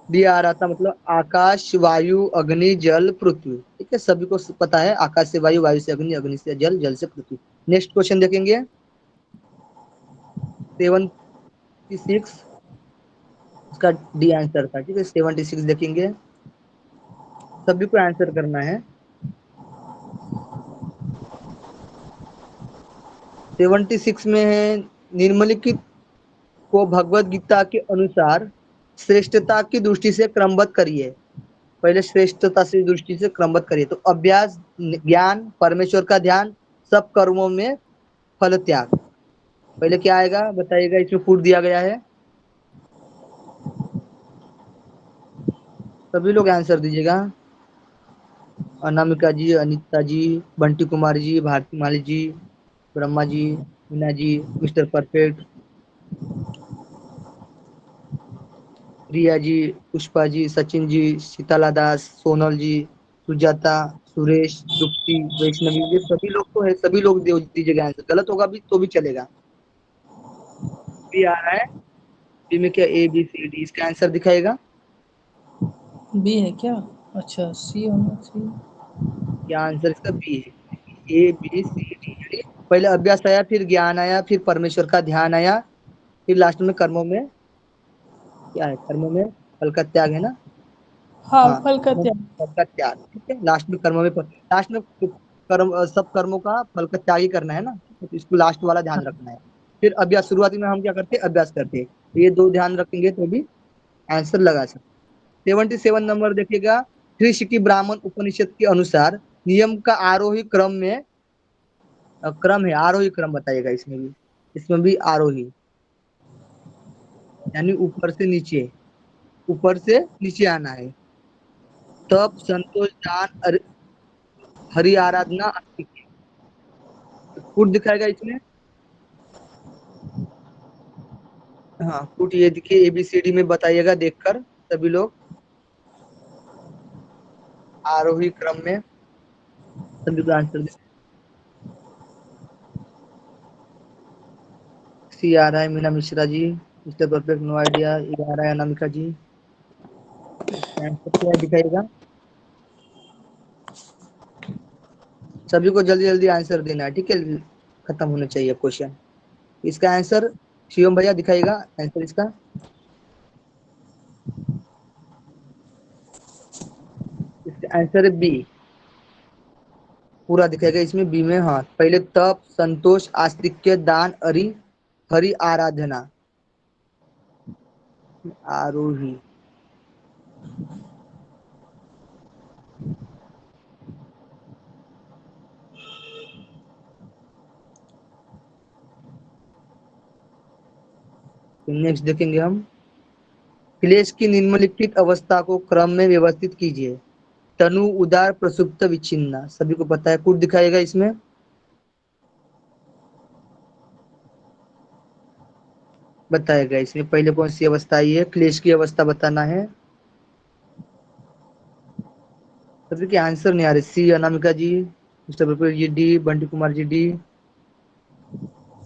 दिया आ रहा था, मतलब आकाश, वायु, अग्नि, जल, पृथ्वी। ठीक है, सभी को पता है, आकाश से वायु, वायु से अग्नि, अग्नि से जल, जल से पृथ्वी। नेक्स्ट क्वेश्चन देखेंगे, 76, इसका डी आंसर था। ठीक है, 76 देखेंगे, सभी को आंसर करना है। 76 में है, निम्नलिखित को भगवत गीता के अनुसार श्रेष्ठता की दृष्टि से क्रमबद्ध करिए। पहले श्रेष्ठता से दृष्टि से क्रमबद्ध करिए, तो अभ्यास, ज्ञान, परमेश्वर का ध्यान, सब कर्मों में फल त्याग। पहले क्या आएगा बताइएगा, इसमें फूट दिया गया है, सभी लोग आंसर दीजिएगा। अनामिका जी, अनिता जी, बंटी कुमार जी, भारती माली जी, ब्रह्मा जी, मीना जी, मिस्टर परफेक्ट, रिया जी, पुष्पा जी, सचिन जी, शीतला दास, सोनल जी, सुजाता, सुरेश, दुप्ती, वैष्णवी, ये सभी लोग तो है, सभी लोग दीजिएगा आंसर। गलत होगा भी तो भी चलेगा। बी आ रहा है, बी में क्या, ए बी सी डी, इसका आंसर दिखाएगा। बी है क्या? अच्छा, सी होना चाहिए। क्या आंसर इसका? बी है। ए बी सी डी, पहले अभ्यास आया, फिर ज्ञान आया, फिर परमेश्वर का ध्यान आया, फिर लास्ट में कर्मों में क्या है, कर्मों में फल का त्याग है ना। हाँ, हाँ, फल का कर्मों में त्याग। फल का त्याग। ठीक है, लास्ट में कर्मों में लास्ट में कर्म, सब कर्मों का फल का त्याग ही करना है ना। ठीक है, तो इसको लास्ट वाला ध्यान रखना है। फिर अभ्यास, शुरुआती में हम क्या करते हैं, अभ्यास करते हैं, तो ये दो ध्यान रखेंगे तो भी आंसर लगा सकते। 77 नंबर देखिएगा, त्रिशिकी ब्राह्मण उपनिषद के अनुसार नियम का आरोही क्रम में, क्रम है आरोही क्रम बताइएगा। इसमें भी आरोही, यानी ऊपर से नीचे आना है। तप, संतोष, दान, हरि आराधना, फूट दिखाएगा इसमें। हाँ फूट ये देखिए, एबीसीडी में बताइएगा देखकर सभी लोग, आरोही क्रम में सभी का आंसर। सी आ रहा है Meena Mishra ji, mister perfect no idea, ये आ रहा है अनामिका जी। आंसर क्या दिखाएगा? सभी को जल्दी जल्दी आंसर देना है, ठीक है, खत्म होना चाहिए क्वेश्चन। इसका आंसर शिवम भैया दिखाएगा, आंसर इसका। आंसर है बी, पूरा दिखेगा इसमें बी में। हाँ, पहले तप, संतोष, आस्तिक्य, दान, हरि आराधना, आरोही। नेक्स्ट देखेंगे हम, क्लेश की निम्नलिखित अवस्था को क्रम में व्यवस्थित कीजिए। तनु, उदार, प्रसुप्त, विच्छिन्ना, सभी को पता है। कुछ दिखाएगा इसमें, बताएगा इसमें पहले कौन सी अवस्था आई है, क्लेश की अवस्था बताना है। सभी के आंसर नहीं आ रहे। C Anamika ji, mister Praful ji D, Bunty Kumar ji D,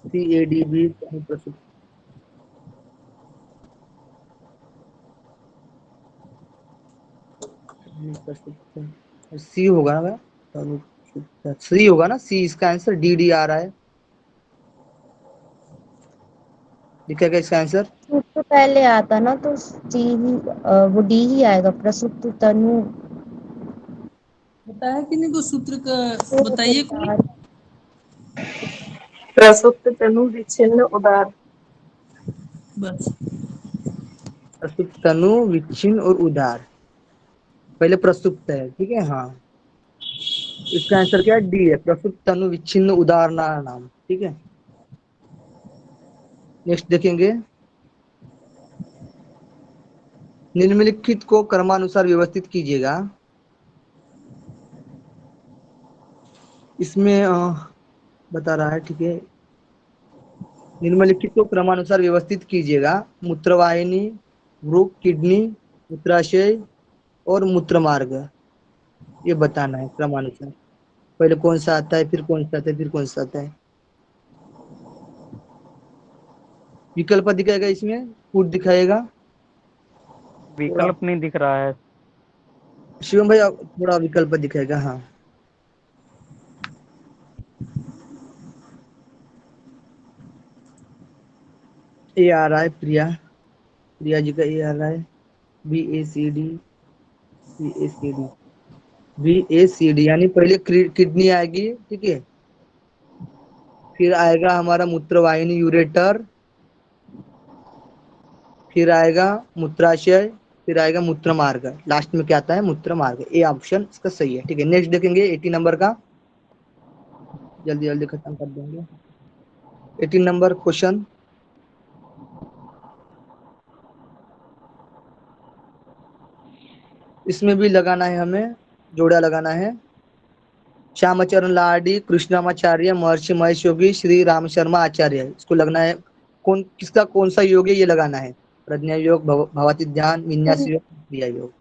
C A D B, प्रसुप्त। सी होगा ना, सी होगा ना, सी इसका आंसर। डी डी आ रहा है, दिखेगा इसका आंसर। तो पहले आता ना तो डी ही वो डी ही आएगा, प्रसुप्त तनु बताया कि नहीं वो सूत्र का, तो बताइए कोई। उदार। प्रसुप्त तनु विच्छिन्न उदार। बस। प्रसुप्त, तनु, विच्छिन्न और उदार। पहले प्रसुप्त है, ठीक है। हाँ, इसका आंसर क्या है, डी है, प्रसुप्त, तनु, विच्छिन्न, उदार नाम, ठीक है। नेक्स्ट देखेंगे, निम्नलिखित को क्रमानुसार व्यवस्थित कीजिएगा। इसमें बता रहा है, ठीक है। निम्नलिखित को क्रमानुसार व्यवस्थित कीजिएगा। मूत्रवाहिनी, वृक्क, किडनी, मूत्राशय और मूत्रमार्ग, ये बताना है क्रमानुसार। पहले कौन सा आता है, फिर कौन सा आता है, फिर कौन सा आता है। विकल्प दिखाएगा इसमें, कूट दिखाएगा। विकल्प नहीं दिख रहा है। शिवम भाई थोड़ा विकल्प दिखाएगा। हाँ, ए आ रहा है, प्रिया, प्रिया जी का ए आ रहा है। बी ए सी डी, बी ए सी डी, बी ए सी डी, यानी पहले किडनी आएगी, ठीक है। फिर आएगा हमारा मूत्रवाहिनी, यूरेटर, फिर आएगा मूत्राशय, फिर आएगा मूत्र मार्ग, लास्ट में क्या आता है, मूत्र मार्ग। ए ऑप्शन इसका सही है, ठीक है। नेक्स्ट देखेंगे 80 नंबर का, जल्दी जल्दी खत्म कर देंगे। 18 नंबर क्वेश्चन, इसमें भी लगाना है हमें, जोड़ा लगाना है। श्यामचरण लाडी, कृष्णामाचार्य, महर्षि महेश योगी, श्री राम शर्मा आचार्य, इसको लगना है कौन, किसका कौन सा योग है, ये लगाना है। प्रज्ञा योग, भवाती ध्यान, विन्यास योग, क्रिया योग।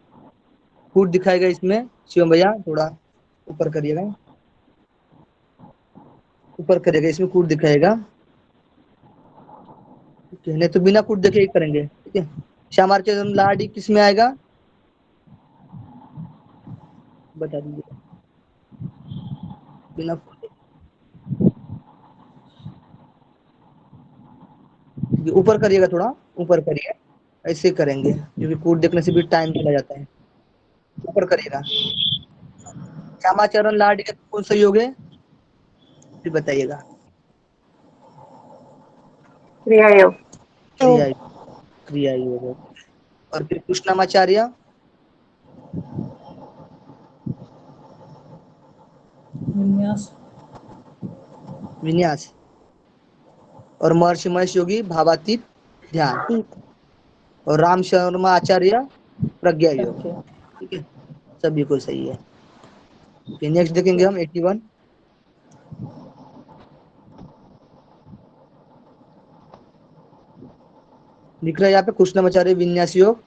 कूट दिखाएगा इसमें, शिवम भैया थोड़ा ऊपर करिएगा, ऊपर करिएगा, इसमें कूट दिखाएगा, ठीक है। नहीं तो बिना कूट देखे ही करेंगे, ठीक है। श्यामाचरण लाडी किस में आएगा, बता दीजिए बिना कूट। ऊपर करिएगा, थोड़ा ऊपर करिए, ऐसे करेंगे क्योंकि कूट देखने से भी टाइम चला जाता है। ऊपर करिएगा। श्यामाचरण लाडी का कौन सा योग है, फिर बताइएगा। क्रिया योग। क्रिया, क्रिया योग है। और फिर कृष्णामाचार्य, विन्यास। विन्यास। और महर्षि महेश योगी, भावातीत ध्यान। और राम शर्मा आचार्य, प्रज्ञा योग, ठीक है। सभी को सही है। नेक्स्ट देखेंगे हम 81, दिख रहा है यहाँ पे कृष्णामाचार्य, विन्यास योग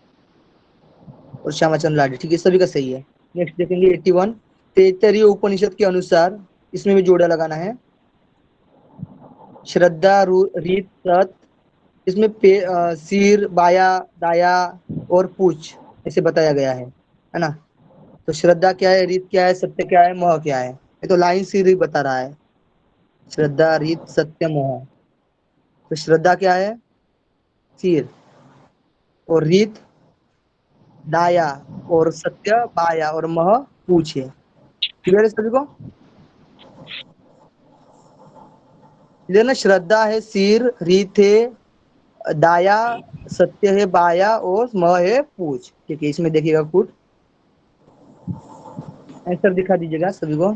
और श्यामाचरण लाडी, ठीक है, सभी का सही है। नेक्स्ट देखेंगे 81, तैत्तरीय उपनिषद के अनुसार, इसमें भी जोड़ा लगाना है। श्रद्धा, रीत, सत, इसमें सिर, बाया, दाया और पूछ ऐसे बताया गया है ना। तो श्रद्धा क्या है, रीत क्या है, सत्य क्या है, मोह क्या है, ये तो लाइन सिर ही बता रहा है। श्रद्धा, रीत, सत्य, मोह। तो श्रद्धा क्या है, सिर, और रीत दाया, और सत्य बाया, और मोह पूछ है। क्लियर है सभी को? क्लियर ना? श्रद्धा है सिर, रीत है दाया, सत्य है बाया और म है पूछ। ठीक है, इसमें देखिएगा कुछ आंसर दिखा दीजिएगा सभी को।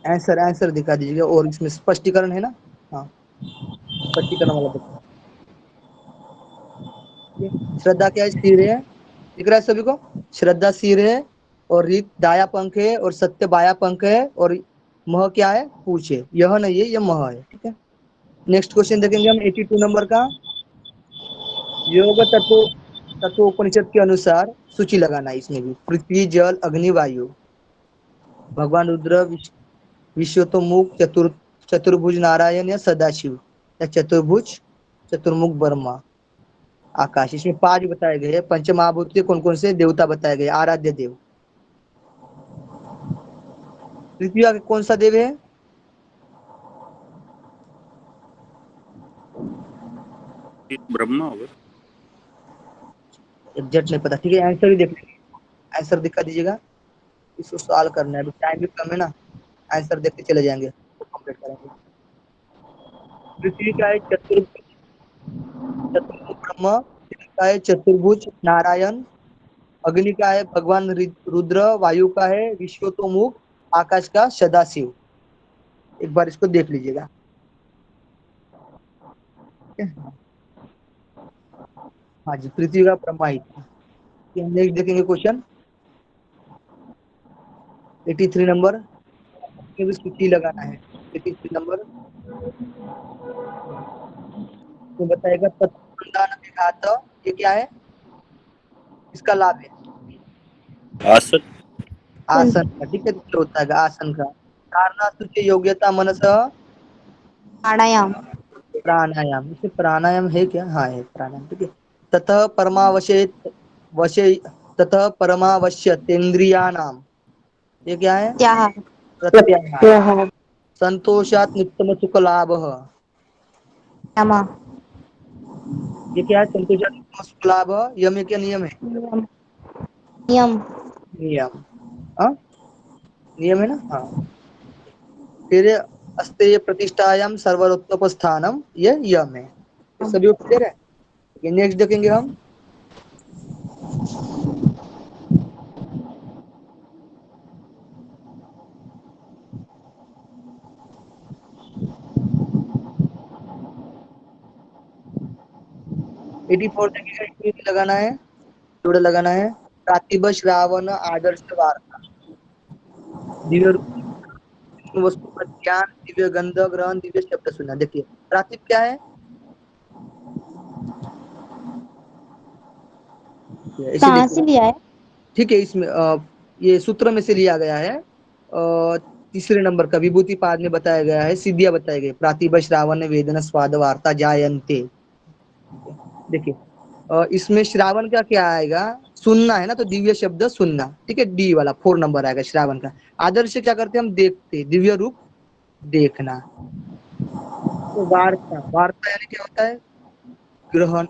आंसर दिखा दीजिएगा। और इसमें स्पष्टीकरण है ना? हाँ, स्पष्टीकरण वाला देखो। श्रद्धा क्या है? सिर है। दिख रहा है सभी को? श्रद्धा सिर है और रीत दाया पंख है और सत्य बाया पंख है और मह क्या है? पूछ है। यह नहीं है, यह मह है। ठीक है, नेक्स्ट क्वेश्चन देखेंगे हम 82 नंबर का। योग तत्वोपनिषद के अनुसार सूची लगाना है इसमें भी। पृथ्वी, जल, अग्नि, वायु, भगवान रुद्र, विश्वतोमुख, चतुर्भुज नारायण या सदाशिव, या चतुर्मुख ब्रह्मा, आकाश। इसमें 5 बताए गए हैं। पंच महाभूत के कौन कौन से देवता बताए गए? आराध्य देव। पृथ्वी का कौन सा देव है? ब्रह्मा होगा। एग्जैक्ट नहीं पता। ठीक है, आंसर ही देख लीजिए। आंसर दिखा दीजिएगा। इसको सॉल्व करना है, अभी टाइम भी कम है ना। आंसर देखते चले जाएंगे तो कंप्लीट करेंगे। पृथ्वी का है चतुर्मुख ब्रह्म, जल का है चतुर्भुज नारायण, अग्नि का है भगवान रुद्र, वायु का है विश्वतोमुख, आकाश का सदाशिव। एक बार इसको देख लीजिएगा। ठीक है? हाँ जी, पृथ्वी का ब्रह्मा ही था। नेक्स्ट देखेंगे क्वेश्चन 83 नंबर। इसमें भी सूची लगाना है। 83 नंबर तो बताएगा तत्वबंधान विघात। ये क्या है? इसका लाभ है आसत। आसन का। ठीक है, तो होता है आसन का। धारणास्तुत्य योग्यता मनस प्राणायाम। प्राणायाम। इसे प्राणायाम है क्या? हाँ है प्राणायाम। ठीक है, ततः परमावश्य वशे ततः परमावश्य तेन्द्रियाणाम। ये क्या है? त्याग। प्रत्याहार। संतोषात नित्यम सुख लाभ। यम। ये क्या है? संतोषात नित्यम सुख लाभ। यम है क्या? नियम है? नियम। नियम। नियम। हाँ, नियम है ना? हाँ। फिर अस्तेय प्रतिष्ठायाम सर्वोत्तम ये यम है। ये सभी क्लियर है? नेक्स्ट देखेंगे हम एटी फोर देखेंगे। इसमें भी लगाना है, जोड़े लगाना है। प्रातिभ श्रावण आदर्श वार्ता, दिव्य वस्तु का ज्ञान, दिव्य गंध ग्रहण, दिव्य शब्द सुनना। देखिए प्रातिभ क्या है? इसे कहाँ से देखिए। लिया है? ठीक है, इसमें ये सूत्र में से लिया गया है। तीसरे नंबर का विभूति पाद में बताया गया है। सिद्धियां बताई गई। प्रातिभ श्रावण वेदना स्वाद वार्ता जायन्ते। देखिए इसमें श्रावण का क्या आएगा? सुनना है ना, तो दिव्य शब्द सुनना। ठीक है, डी वाला 4 नंबर आएगा श्रावण का। आदर्श क्या करते हैं हम? देखते, दिव्य रूप देखना। तो वार्ता, वार्ता यानी क्या होता है? ग्रहण,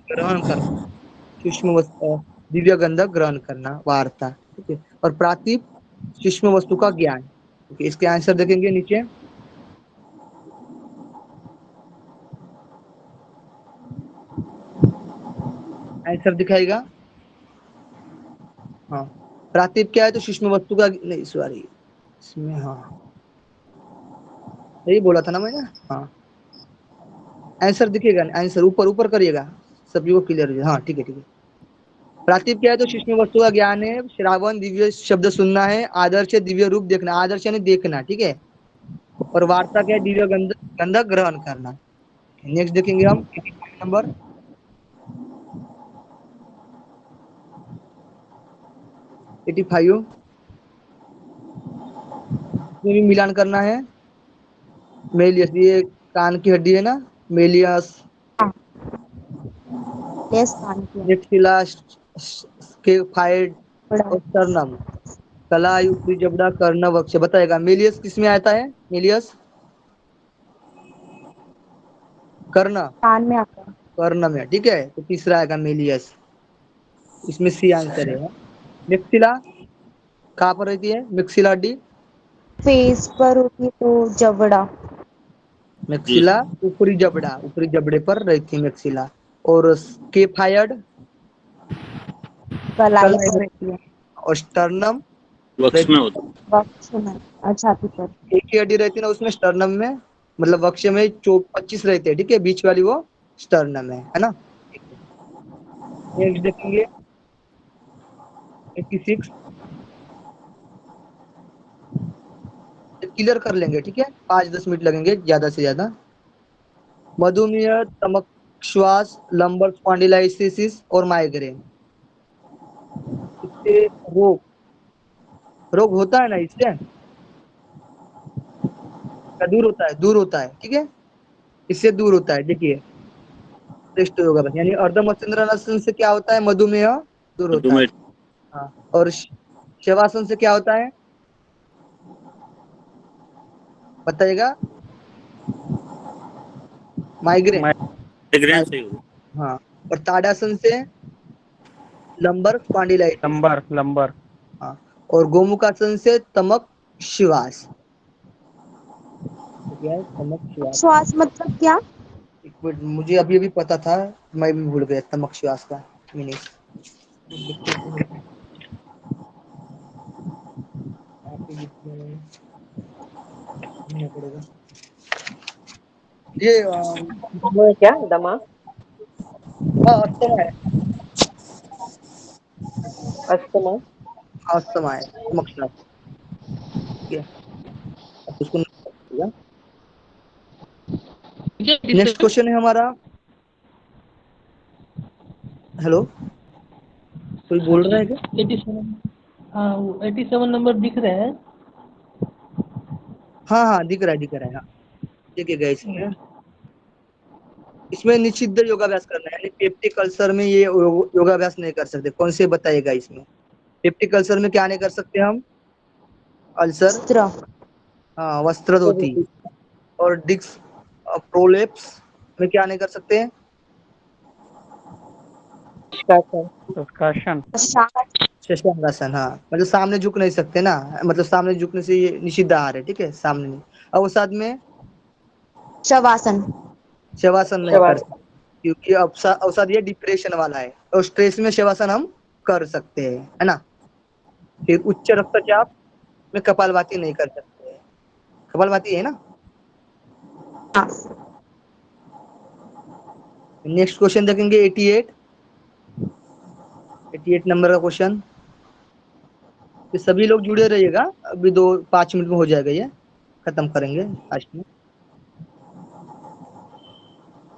ग्रहण करना। सूक्ष्म वस्तु दिव्य गंधक ग्रहण करना, वार्ता। ठीक है, और प्रातिभ सूक्ष्म वस्तु का ज्ञान। ठीक है, इसके आंसर देखेंगे नीचे। आंसर दिखाएगा। हाँ, प्रातिभ क्या है? तो सूक्ष्म वस्तु का नहीं, सॉरी इसमें, हाँ यही बोला था ना मैंने। हाँ, आंसर दिखेगा। आंसर ऊपर ऊपर करिएगा, सभी को क्लियर। हाँ ठीक है, ठीक है। प्रातिभ क्या है? तो सूक्ष्म वस्तु का ज्ञान है। श्रावण दिव्य शब्द सुनना है। आदर्श है दिव्य रूप देखना। आदर्श यानी देखना। ठीक है, और वार्ता क्या है? दिव्य गंधक ग्रहण करना। नेक्स्ट देखेंगे हम 85 नंबर। 85 इसमें भी मिलान करना है। मेलियस, ये कान की हड्डी है ना, मेलियस। यस, कान किया। नेक्सिला स्केफाइड और स्टर्नम, कला, ऊपरी जबड़ा, कर्ण, वक्ष। बताएगा मेलियस किस में आता है? मेलियस कर्ण, कान में आता है। कर्ण में, ठीक है। तो तीसरा आएगा मेलियस, इसमें सी आंसर है। मिक्सिला कहाँ पर रहती है, मिक्सिला डी? फेस पर होती है तो जबड़ा। मैक्सिला ऊपरी जबड़ा, ऊपरी जबड़े पर रहती है मैक्सिला। और स्केफायड कलाई कलाई पर में, रहती है। और स्टर्नम वक्ष में होता वक्ष में और छाती पर। एक ही हड्डी रहती है ना उसमें, स्टर्नम में, मतलब वक्ष में 25 रहते हैं, ठीक है, बीच वाली वो स्टर्नम है ना। नेक्स्ट देखेंगे 86, क्लियर कर लेंगे, ठीक है, 5-10 मिनट लगेंगे ज्यादा से ज्यादा। मधुमेह, तमक श्वास, लंबर स्पॉन्डिलाइसिस और माइग्रेन, इससे रोग रोग होता है ना, इससे क्या दूर होता है, दूर होता है, ठीक है, इससे दूर होता है। देखिए श्रेष्ठ योगा बस, यानी अर्ध मत्स्येंद्रासन से क्या होता है, मधुमेह दूर है। होता है। हाँ, और शवासन से क्या होता है, बताइएगा? माइग्रेन। माइग्रेन से होगा। हाँ, और ताड़ासन से लंबर स्पॉन्डिलाइटिस। Lumbar lumbar. हाँ, और गोमुखासन से तमक श्वास, क्या है, तमक श्वास। श्वास मतलब क्या? एक मिनट, मुझे अभी अभी पता था, मैं भी भूल गया तमक श्वास का मीनिंग। ये वो क्या दमा? हाँ, अस्थमा है, अस्थमा। हाँ, अस्थमा है, तमक श्वास, ठीक है। अब उसको note करिएगा। नेक्स्ट क्वेश्चन है हमारा, हेलो, कोई हाँ बोल जी, रहा है क्या? 87। हाँ, वो 87 नंबर दिख रहे हैं। हाँ हाँ, दिख रहा है, दिख रहा है, हाँ। देखिएगा इसमें, इसमें निषिद्ध योगाभ्यास करना है, यानी पेप्टिक अल्सर में ये योगाभ्यास नहीं कर सकते। कौन से बताइएगा इसमें? पेप्टिक अल्सर में क्या नहीं कर सकते हम? अल्सर, वस्त्र। हाँ, वस्त्र धोती। और डिस्क प्रोलेप्स में क्या नहीं कर सकते? शासन। दुष्कासन। शांत। शशांगासन, हाँ, मतलब सामने झुक नहीं सकते ना, मतलब सामने झुकने से ये निषिद्ध आहार है, ठीक है, सामने नहीं। और वो साथ में शवासन। शवासन नहीं कर सकते, क्योंकि अवसाद ये डिप्रेशन वाला है, और स्ट्रेस में शवासन हम कर सकते हैं, है ना। फिर उच्च रक्तचाप में कपालभाति नहीं कर सकते हैं, कपालभाति है ना। हाँ। नेक्स्ट क्वेश्चन देखेंगे 88 नंबर का क्वेश्चन। तो सभी लोग जुड़े रहिएगा, अभी 2-5 मिनट में हो जाएगा, ये खत्म करेंगे लास्ट में।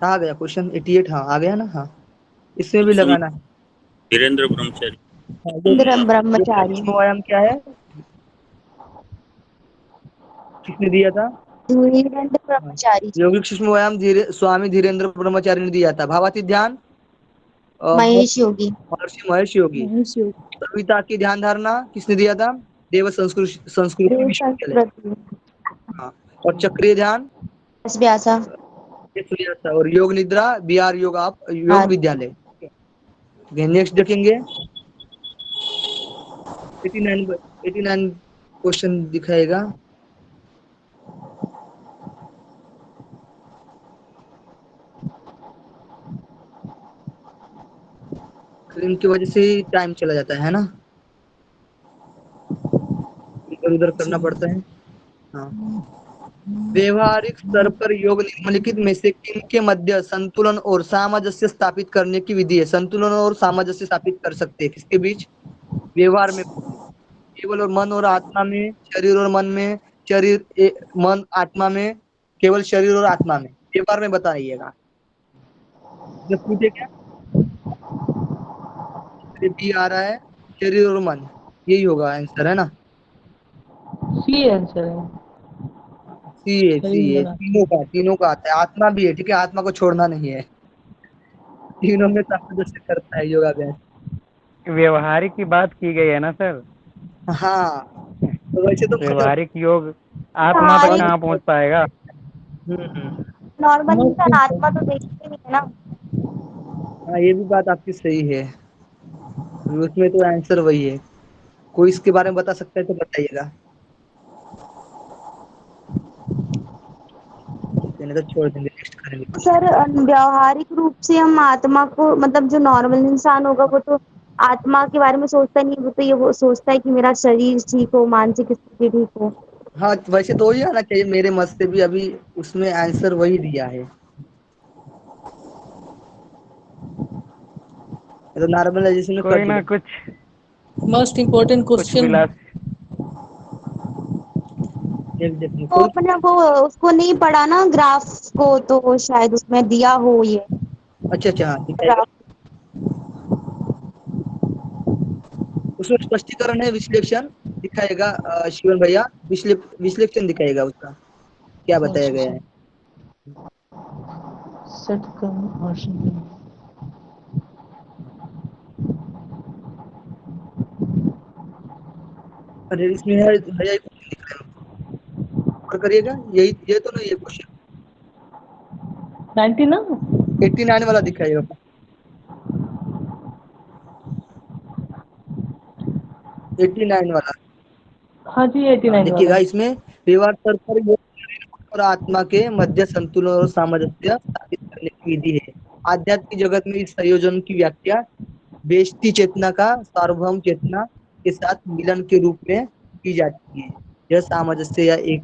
कहाँ आ गया क्वेश्चन 88? हाँ, आ गया ना, हाँ, इसमें भी सूक्ष्म लगाना है। धीरेन्द्र ब्रह्मचारी। हाँ, ये ब्रह्मचारी। सूक्ष्म व्यायाम क्या है, किसने दिया था? धीरेन्द्र हाँ, ब्रह्मचारी जी। योगिक सूक्ष्म व्यायाम स्वामी धीरेन्द्र ब्रह्मचारी ने दिया था। भावाती ध्यान महेश योगी। महर्षि महेश योगी। महेश योगी। कविता की ध्यान धारणा किसने दिया था? देव संस्कृति देव विश्वविद्यालय। संस्कृति। हाँ, और चक्रीय ध्यान व्यासा। ये सूर्या था। और योग निद्रा बिहार योग आर। विद्यालय। नेक्स्ट देखेंगे 89 क्वेश्चन दिखाएगा। स्क्रीन की वजह से टाइम चला जाता है ना, इधर उधर करना पड़ता है। हाँ, व्यवहारिक स्तर पर योग निम्नलिखित में से किनके मध्य संतुलन और सामंजस्य स्थापित करने की विधि है? संतुलन और सामंजस्य स्थापित कर सकते हैं किसके बीच? व्यवहार में, केवल और मन और आत्मा में, शरीर और मन में, मन आत्मा में, केवल शरीर और आत्मा में, व्यवहार में बताइएगा। इसमें पूछे क्या, बी आ रहा है, शरीर और मन, यही होगा आंसर, है ना। सी आंसर है। सी है, शरीर और तीनों का आता है, आत्मा भी है, ठीक है, आत्मा को छोड़ना नहीं है। तीनों में सामंजस्य करता है योगाभ्यास। व्यवहारिक की बात की गई है ना सर। हाँ, तो वैसे तो मतलब व्यवहारिक योग आत्मा तक व्यवहारिक। कहाँ पहुंच पाएगा। हम्म, नॉर्मल मस्ट इंसान आत्मा तो इम्पोर्टेंट देखते नहीं है ना। हाँ, ये भी बात आपकी सही है। उसमें तो आंसर वही है। कोई इसके बारे में बता सकता है तो बताइएगा, नहीं तो छोड़ देंगे, नेक्स्ट करेंगे सर क्वेश्चन। व्यावहारिक रूप से हम आत्मा को, मतलब जो नॉर्मल इंसान होगा वो तो आत्मा के बारे में सोचता नहीं, वो तो ये वो सोचता है कि मेरा शरीर ठीक हो, मानसिक स्थिति ठीक हो। हाँ, वैसे तो वही आना चाहिए मेरे मत से भी, अभी उसमें आंसर वही दिया है। तो नॉर्मलाइजेशन में कर कोई दो। ना, कुछ मोस्ट इम्पोर्टेंट कुछ क्वेश्चन। विलास। नेक्स्ट देखिए तो कोई। अपने वो उसको नहीं पढ़ा ना ग्राफ को, तो शायद उसमें दिया हो ये अच्छा अच्छा, हाँ दिखाएगा। ग्राफ। उसमें स्पष्टीकरण है, विश्लेषण दिखाएगा। शिवन भैया, विश्लेषण दिखाएगा उसका, क्या बताया गया है। सेट कम ऑप्शन। अरे इसमें है भैया, ये question दिख रहा है, और करिएगा, यही ये तो नहीं है क्वेश्चन। 90 ना। 89 वाला दिखाइएगा। 89 वाला। हाँ जी, हाँ 89 वाला। देखिएगा, इसमें व्यवहार स्तर पर योग और आत्मा के मध्य संतुलन और सामंजस्य स्थापित करने की विधि है। आध्यात्मिक जगत में इस संयोजन की व्याख्या बेष्टि चेतना का सार्वभौम चेतना के साथ मिलन के रूप में की जाती है। यह सामंजस्य या एक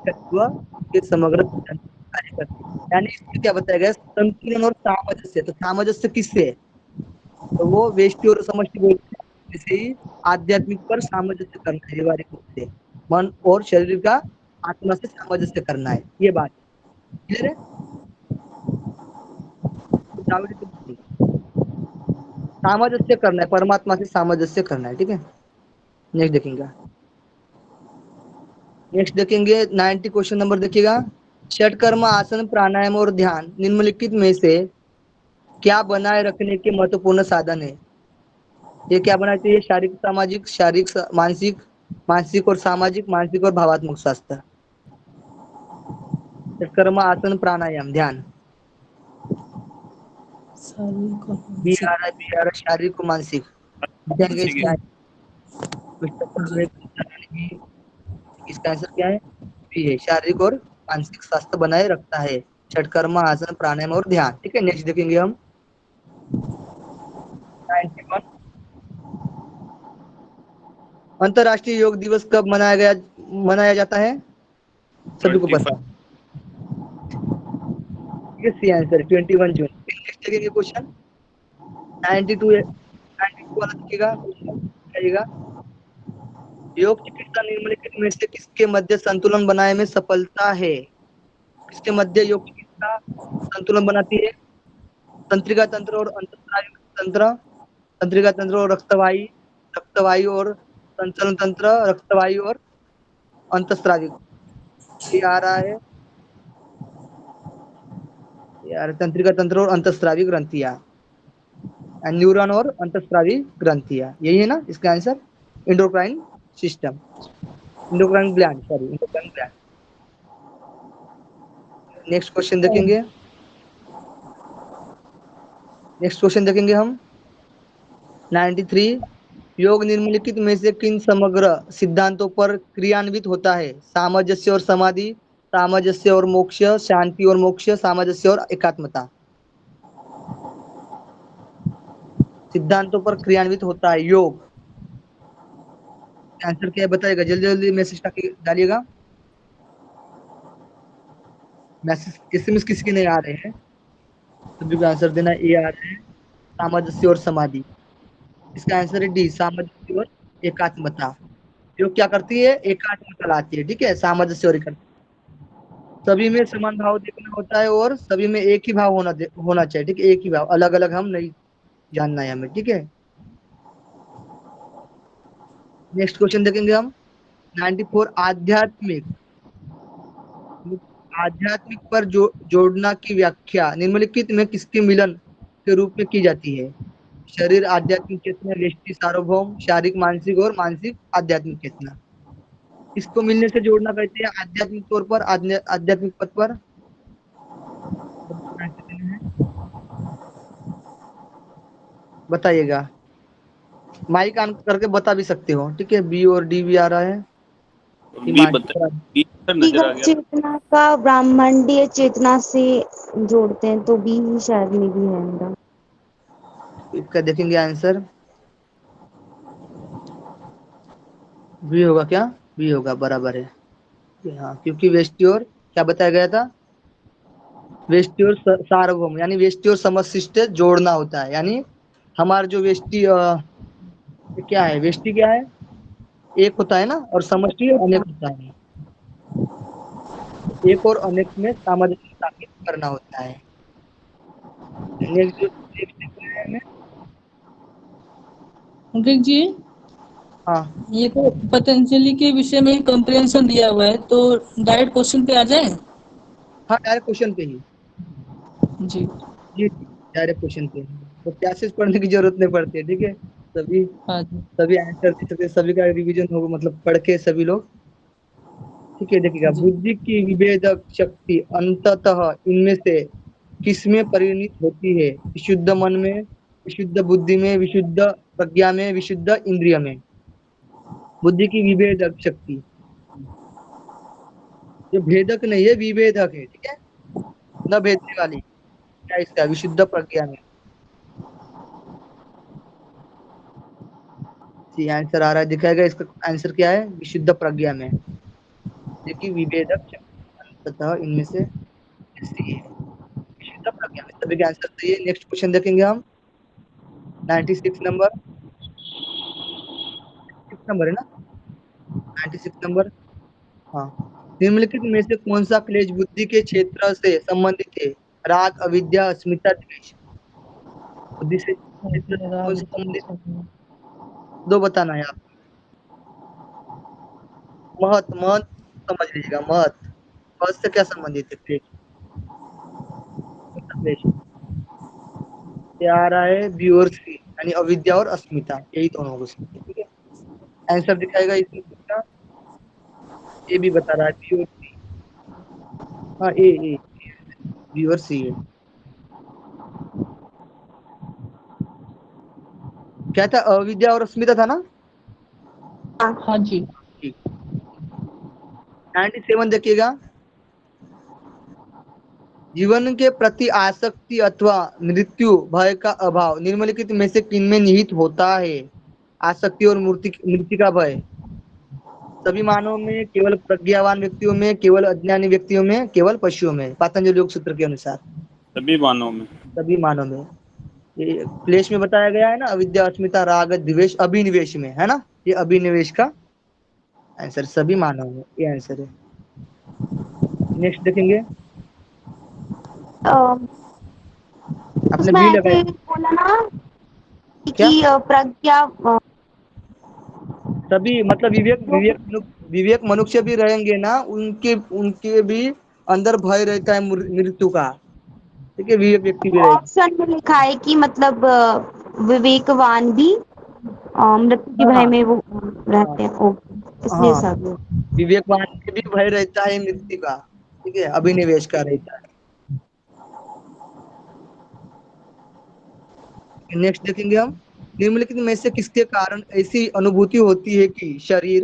तत्व के समग्र सिद्धांत का कार्य करती है। यानी इसमें क्या बताया गया है? संतुलन और सामंजस्य। तो सामंजस्य किससे है? तो वो वेष्टि और समष्टि बोलते हैं, जैसे ही आध्यात्मिक पर सामंजस्य करना है, व्यवहारिक रूप से मन और शरीर का आत्मा से सामंजस्य करना है, ये बात क्लियर है। तो दावड़ी तो नहीं, सामंजस्य करना है, परमात्मा से सामंजस्य करना है, ठीक है। नेक्स्ट देखेंगे। नेक्स्ट देखेंगे 90 क्वेश्चन नंबर देखिएगा। षटकर्म आसन प्राणायाम और ध्यान निम्नलिखित में से क्या बनाए रखने के महत्वपूर्ण साधन है? ये क्या बनाना चाहिए? शारीरिक सामाजिक, मानसिक, मानसिक और सामाजिक, मानसिक और भावात्मक स्वास्थ्य। षटकर्म आसन प्राणायाम ध्यान। शारीरिक और बी मानसिक। आ रहा है, बी आ रहा है, शारीरिक और मानसिक। देखेंगे ठीक है। इसका क्वेश्चन पढ़ रहे हैं, इसका आंसर क्या है? बी है, शारीरिक और मानसिक स्वास्थ्य बनाए रखता है षटकर्म आसन प्राणायाम और ध्यान, ठीक है। नेक्स्ट देखेंगे हम 91। अंतरराष्ट्रीय योग दिवस कब मनाया जाता है? सभी को 25। पता है। सी आंसर 21 जून। नेक्स्ट देखेंगे क्वेश्चन 92 है, 92 वाला देखिएगा क्वेश्चन आइएगा। योग चिकित्सा निम्नलिखित में से किसके मध्य संतुलन बनाने में सफलता है? किसके मध्य योग चिकित्सा संतुलन बनाती है? तंत्रिका तंत्र और अंतःस्रावी तंत्र, तंत्रिका तंत्र और रक्तवाही, रक्तवायु और संचलन तंत्र, रक्तवायु और अंतःस्रावी। ये आ रहा है यार, तंत्रिका तंत्र और अंतःस्रावी ग्रंथियां, न्यूरॉन और अंतःस्रावी ग्रंथियां, यही है ना इसका answer. Endocrine system, endocrine gland, sorry endocrine gland. Next question देखेंगे। नेक्स्ट क्वेश्चन देखेंगे हम 93। योग निम्नलिखित में से किन समग्र सिद्धांतों पर क्रियान्वित होता है? सामंजस्य और समाधि, सामंजस्य और मोक्ष, शांति और मोक्ष, सामंजस्य और एकात्मता। सिद्धांतों पर क्रियान्वित होता है योग। आंसर क्या है बताइएगा, जल्दी जल्दी मैसेज डालिएगा। मैसेज एसएमएस किसी के नहीं आ रहे हैं, सभी को आंसर देना। ए आ रहा है सामंजस्य और समाधि। इसका आंसर है डी, सामंजस्य और एकात्मता। योग क्या करती है? एकात्मता लाती है, ठीक है, सामंजस्य और एकात्मता। सभी में समान भाव देखना होता है और सभी में एक ही भाव होना चाहिए, ठीक है, एक ही भाव, अलग अलग हम नहीं जानना है हमें, ठीक है। नेक्स्ट क्वेश्चन देखेंगे हम 94। आध्यात्मिक पर जोड़ना की व्याख्या निम्नलिखित में किसके मिलन के रूप में की जाती है? शरीर आध्यात्मिक चेतना, व्यष्टि सार्वभौम, शारीरिक मानसिक और मानसिक आध्यात्मिक चेतना। इसको मिलने से जोड़ना कहते हैं आध्यात्मिक तौर पर, आध्यात्मिक पथ पर। बताइएगा, माइक ऑन करके बता भी सकते हो, ठीक है। बी और डी भी आ रहा है। बी बता, बी सर नजर आ विगत गया था। चेतना का ब्रह्मांडीय चेतना से जोड़ते हैं, तो बी ही शायद में भी है मेरा। इसका देखेंगे आंसर, बी होगा क्या? बी होगा, बराबर है। हाँ, क्योंकि वेस्ट्योर क्या बताया गया था? वेस्ट्योर सार्वभौम, यानी वेस्ट्योर समशिष्ट जोड़ना होता है। यानी हमारा जो वेष्टि क्या है, वेष्टि क्या है? एक होता है ना, और समष्टि अनेक होता है। एक और अनेक में सामंजस्य स्थापित करना होता है। नेक्स्ट जो नेक्स्ट क्या है हमें? अंकित जी, हाँ ये तो पतंजलि के विषय में कंप्रेहेंशन दिया हुआ है, तो डायरेक्ट क्वेश्चन पे आ जाए। हाँ, डायरेक्ट क्वेश्चन पे ही। जी। जी, डायरेक्ट क्वेश्चन पे, तो क्लासेस पढ़ने की जरूरत नहीं पड़ती है, ठीक है। सभी हाँ जी। सभी आंसर दे सकते हैं, सभी का रिवीजन होगा, मतलब पढ़ के सभी लोग, ठीक है। देखिएगा, जी। बुद्धि की विभेदक शक्ति अंततः इनमें से किसमें परिणित होती है? विशुद्ध मन में, विशुद्ध बुद्धि में, विशुद्ध प्रज्ञा में, विशुद्ध इंद्रिय में। बुद्धि की विभेदक शक्ति, जो भेदक नहीं है, विभेदक है, ठीक है, न भेदने वाली। क्या इसका? विशुद्ध प्रज्ञा में। जी, आंसर आ रहा है, दिखाएगा। इसका आंसर क्या है? विशुद्ध प्रज्ञा में। देखिए, विभेदक शक्ति अंततः इनमें से कैसी है? विशुद्ध प्रज्ञा में। सभी का आंसर सही है। नेक्स्ट क्वेश्चन देखेंगे हम, 96 नंबर। 6 नंबर है ना? 96 नंबर। हाँ, निम्नलिखित में से कौन सा क्लेश बुद्धि के क्षेत्र से संबंधित है? राग, अविद्या, अस्मिता, द्वेष। बुद्धि से क्षेत्र से कौन से संबंधित? दो बताना है आप। महत महत समझ लीजिएगा, महत। महत से क्या संबंधित है क्लेश? कौन सा क्लेश? ये आ रहा है बी और सी, यानी अविद्या और अस्मिता, यही दोनों को समझिए, ठीक है। आंसर दिखाएगा इसमें कितना? ए भी बता रहा है, बी और सी। हाँ, ए, बी और सी है। क्या था? अविद्या और अस्मिता था ना? हाँ जी। ठीक। 97 देखिएगा, जीवन के प्रति आसक्ति अथवा मृत्यु भय का अभाव निम्नलिखित में से किनमें निहित होता है? आसक्ति और मृत्यु का भय सभी मानवों में, केवल प्रज्ञावान व्यक्तियों में, केवल अज्ञानी व्यक्तियों में, केवल पशुओं में, पातंजलि योग सूत्र के अनुसार। सभी मानव में। सभी मानव में। ये क्लेश में बताया गया है ना, अविद्या, अस्मिता, राग, द्वेष, अभिनिवेश में, है ना? ये अभिनिवेश का आंसर सभी मानव में, ये आंसर है। नेक्स्ट देखेंगे, आपने उसमें बी ऐसे लगाया बोला ना क्या? कि प्रज्ञा सभी मतलब विवेक मनुष्य भी रहेंगे ना, उनके उनके भी अंदर भय रहता है मृत्यु का, ठीक है। विवेक व्यक्ति भी रहेगा। ऑप्शन में लिखा है कि मतलब विवेकवान भी मृत्यु के भय हाँ में वो हाँ रहते हैं, ओके, इसलिए हाँ, सब। विवेकवान के भी भय रहता है मृत्यु का, ठीक है, अभिनिवेश का रहता है। नेक्स्ट देखेंगे हम, निम्नलिखित में से किसके कारण ऐसी अनुभूति होती है कि शरीर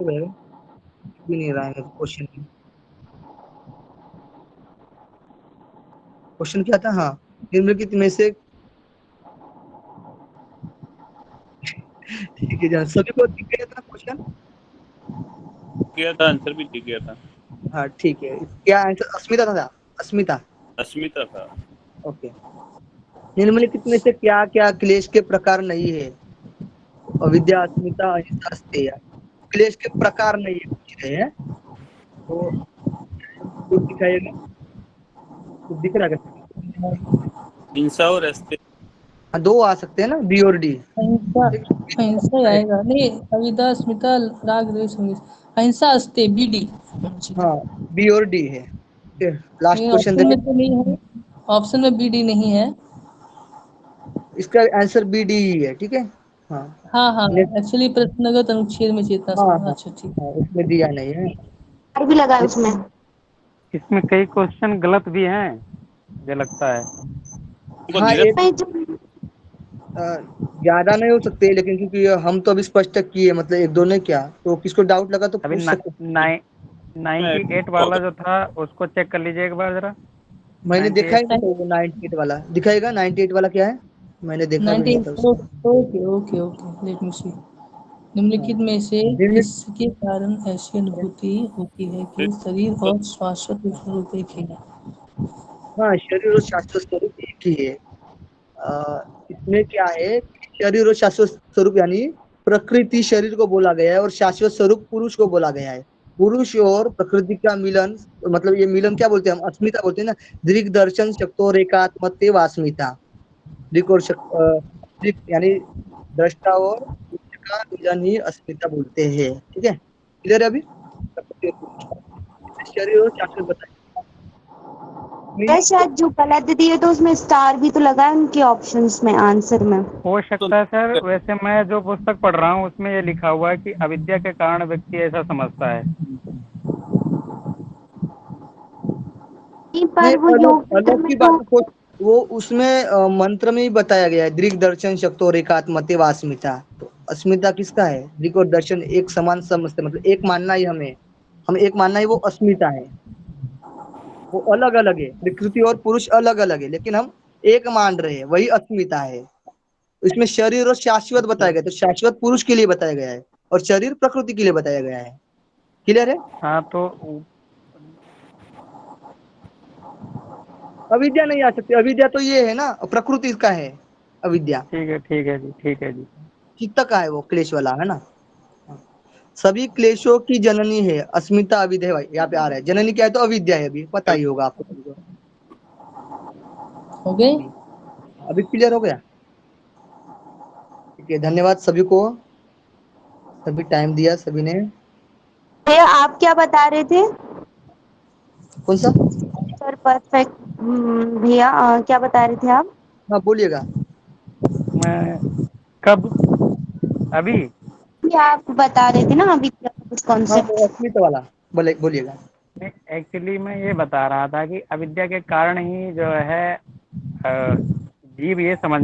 भी नहीं रहा है क्वेश्चन। क्वेश्चन क्या था? हाँ, निम्नलिखित में से, ठीक है जहाँ सभी को दिख गया था क्वेश्चन। किया था, आंसर भी ठीक गया था। हाँ ठीक है, क्या आंसर अस्मिता था? अस्मिता, अस्मिता था। ओके। निम्नलिखित में से क्या क्या क्लेश के प्रकार नहीं है? अविद्या, अस्मिता, अहिंसा, अस्तेय। क्लेश के प्रकार नहीं है, पूछ रहे हैं, तो कुछ दिखाइएगा, कुछ दिख रहा है क्या? हिंसा और अस्ते। हाँ, दो आ सकते हैं ना, बी और डी। अहिंसा। अहिंसा ही आएगा नहीं, अविद्या, स्मिता, राग, द्वेष, अहिंसा, अस्ते, बीडी। हाँ, बी और डी है। लास्ट ये क्वेश्चन ऑप्शन देखें, में तो नहीं है, ऑप्शन में बीडी नहीं है। इसका आंसर बी डी ही है, ठीक है। हाँ हाँ हाँ, नेक्स्ट, एक्चुअली प्रश्नगत अनुच्छेद में चेतना हाँ समझ, हाँ अच्छा ठीक। हाँ, उसमें दिया नहीं है। भी लगा है उसमें। इसमें कई क्वेश्चन गलत भी हैं, मुझे लगता है। हमको हाँ, नीरज एक मैं जो ज्यादा नहीं हो सकते, लेकिन क्योंकि हम तो अभी स्पष्ट किए, मतलब एक दो ने क्या, तो किसको डाउट लगा तो अभी पूछ सकते। 98 वाला जो था उसको चेक कर लीजिए एक बार जरा। मैंने देखा ही 98। नहीं था वो 98 वाला दिखाएगा। 98 वाला क्या है, मैंने देखा भी नहीं था 98। उसको। Okay okay okay, let me see. हाँ, निम्नलिखित में से निम्न किसके कारण ऐसी अनुभूति होती है कि शरीर और शाश्वत स्वरूप एक ही है? हाँ, शरीर और शाश्वत स्वरूप एक ही है। इसमें क्या है कि शरीर और शाश्वत स्वरूप यानी प्रकृति शरीर को बोला गया है और शाश्वत स्वरूप पुरुष को बोला गया है। पुरुष और प्रकृति का मिलन, मतलब ये मिलन क्या बोलते हैं हम, अस्मिता बोलते हैं ना। दृग दर्शन शक्तो रेखात्मत्ते वास्मिता। दृग और दृग यानी दृष्टा और पुरुष का मिलन ही अस्मिता बोलते हैं। ठीक है, क्लियर है अभी। प्रकृति और पुरुष का शरीर और शाश्वत बताया। शायद जो गलत दिए तो उसमें स्टार भी तो लगा है उनके ऑप्शंस में, आंसर में। हो तो सकता है सर, वैसे मैं जो पुस्तक पढ़ रहा हूँ उसमें ये लिखा हुआ है कि अविद्या के कारण व्यक्ति ऐसा समझता है। नहीं, नहीं, पर वो योग अलग सूत्र अलग में की तो बात को वो उसमें मंत्र में ही बताया गया है। दृग दर्शन शक्तो रेखात्मते व अस्मिता। तो अस्मिता किसका है, दृग और दर्शन एक समान समझते, मतलब एक मानना ही हम एक मानना ही वो अस्मिता है। वो अलग अलग है, प्रकृति और पुरुष अलग अलग है, लेकिन हम एक मान रहे हैं, वही अस्मिता है। इसमें शरीर और शाश्वत बताया गया, तो शाश्वत पुरुष के लिए बताया गया है और शरीर प्रकृति के लिए बताया गया है। क्लियर है। हाँ तो अविद्या नहीं आ सकती, अविद्या तो ये है ना, प्रकृति का है अविद्या। ठीक है जी, ठीक है जी। चित्त का है वो, क्लेश वाला है ना। सभी क्लेशों की जननी है अस्मिता अविद्या। भाई यहाँ पे आ रहा है, जननी क्या है तो अविद्या है, अभी पता ही होगा आपको सभी को। हो गए? अभी अभी क्लियर हो गया। ठीक है, धन्यवाद सभी को, सभी टाइम दिया सभी ने। भैया आप क्या बता रहे थे? कौन सा। Sir perfect. भैया क्या बता रहे थे आप? हाँ बोलिएगा। मैं कब, अभी क्या आप बता रहे थे ना अभी का कुछ हाँ, वो कॉन्सेप्ट? अस्मिता वाला बोलिएगा। एक्चुअली मैं ये बता रहा था कि अविद्या के कारण ही जो है जीव ये समझ